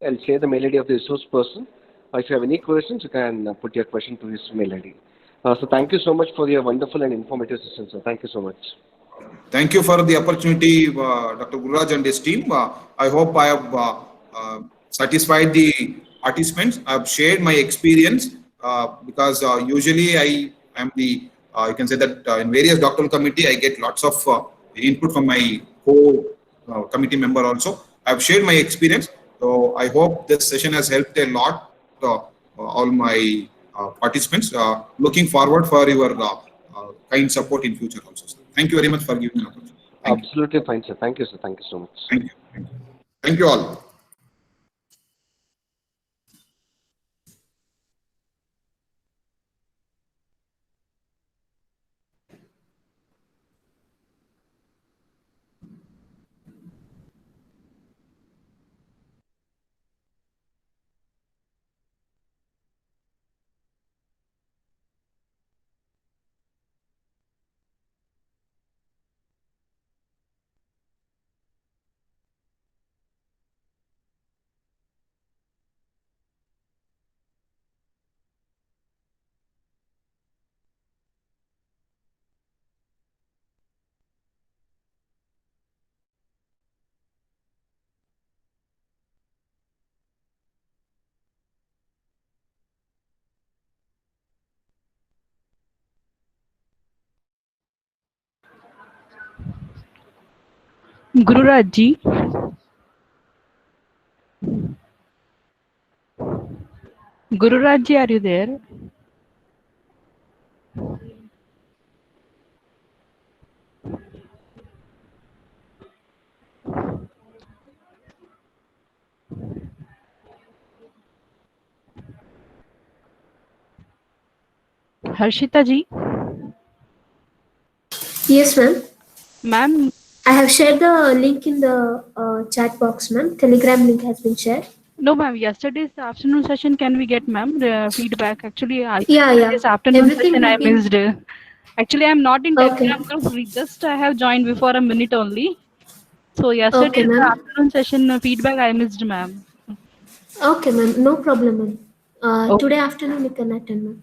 I'll share the mail ID of the resource person. If you have any questions, you can put your question to this mail ID. So thank you so much for your wonderful and informative session, sir. Thank you so much. Thank you for the opportunity, Dr. Gururaj and his team. I hope I have satisfied the participants. I have shared my experience because usually I am the, you can say that in various doctoral committee, I get lots of input from my co-committee member also. I have shared my experience. So I hope this session has helped a lot, all my participants. Looking forward for your kind support in future also, sir. Thank you very much for giving me an opportunity. Thank you. Absolutely fine, sir. Thank you, sir. Thank you so much. Thank you. Thank you. Thank you all. Gururaj ji. Gururaj ji, are you there? Harshita ji. Yes, ma'am. Ma'am, I have shared the link in the chat box, ma'am. Telegram link has been shared. no ma'am, yesterday's afternoon session, can we get ma'am feedback? Actually, Yeah. this afternoon Everything session I will be- missed. Actually, I'm not in Okay. Telegram group. Just I have joined before a minute only. So yesterday's ma'am. afternoon session feedback I missed, ma'am. Okay, ma'am. No problem, ma'am. Okay. Today afternoon you can attend, ma'am.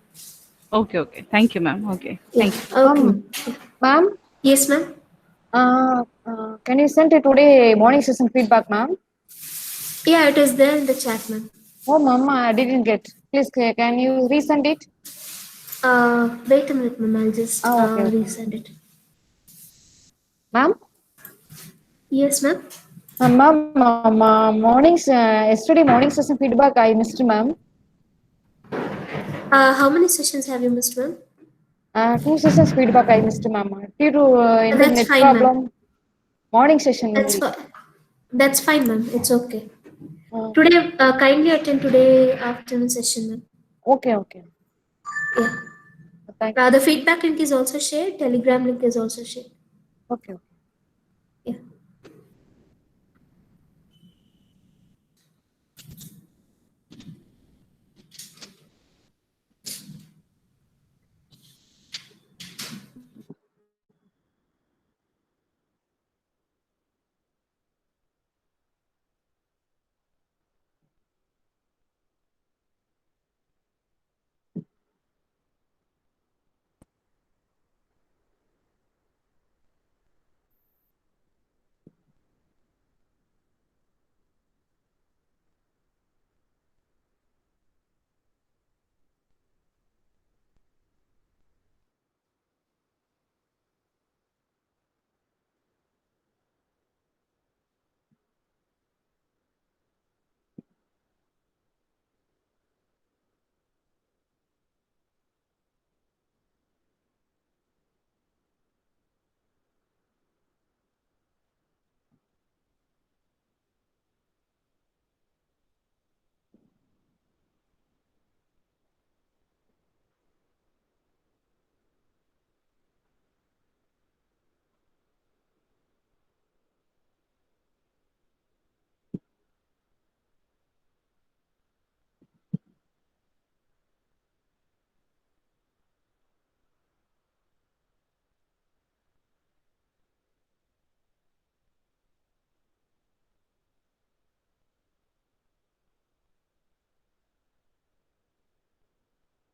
Okay. Thank you, ma'am. Okay. Yeah. Thank you. Okay, ma'am. Ma'am, Yes, ma'am. can you send it today morning session feedback, ma'am? Yeah, it is there in the chat, ma'am. Oh, ma'am, I didn't get. Please, can you resend it? Wait a minute, ma'am. I'll just Okay. resend it. Ma'am? Yes, ma'am. Ma'am, yesterday morning session feedback I missed, ma'am. How many sessions have you missed, ma'am? 2 sessions feedback I missed, ma'am. Due to That's net fine, ma'am. problem. Morning session. That's only. That's fine, ma'am. It's okay. Uh, Today, kindly attend today afternoon session, ma'am. okay. Yeah. Thank The feedback link is also shared. Telegram link is also shared. Okay.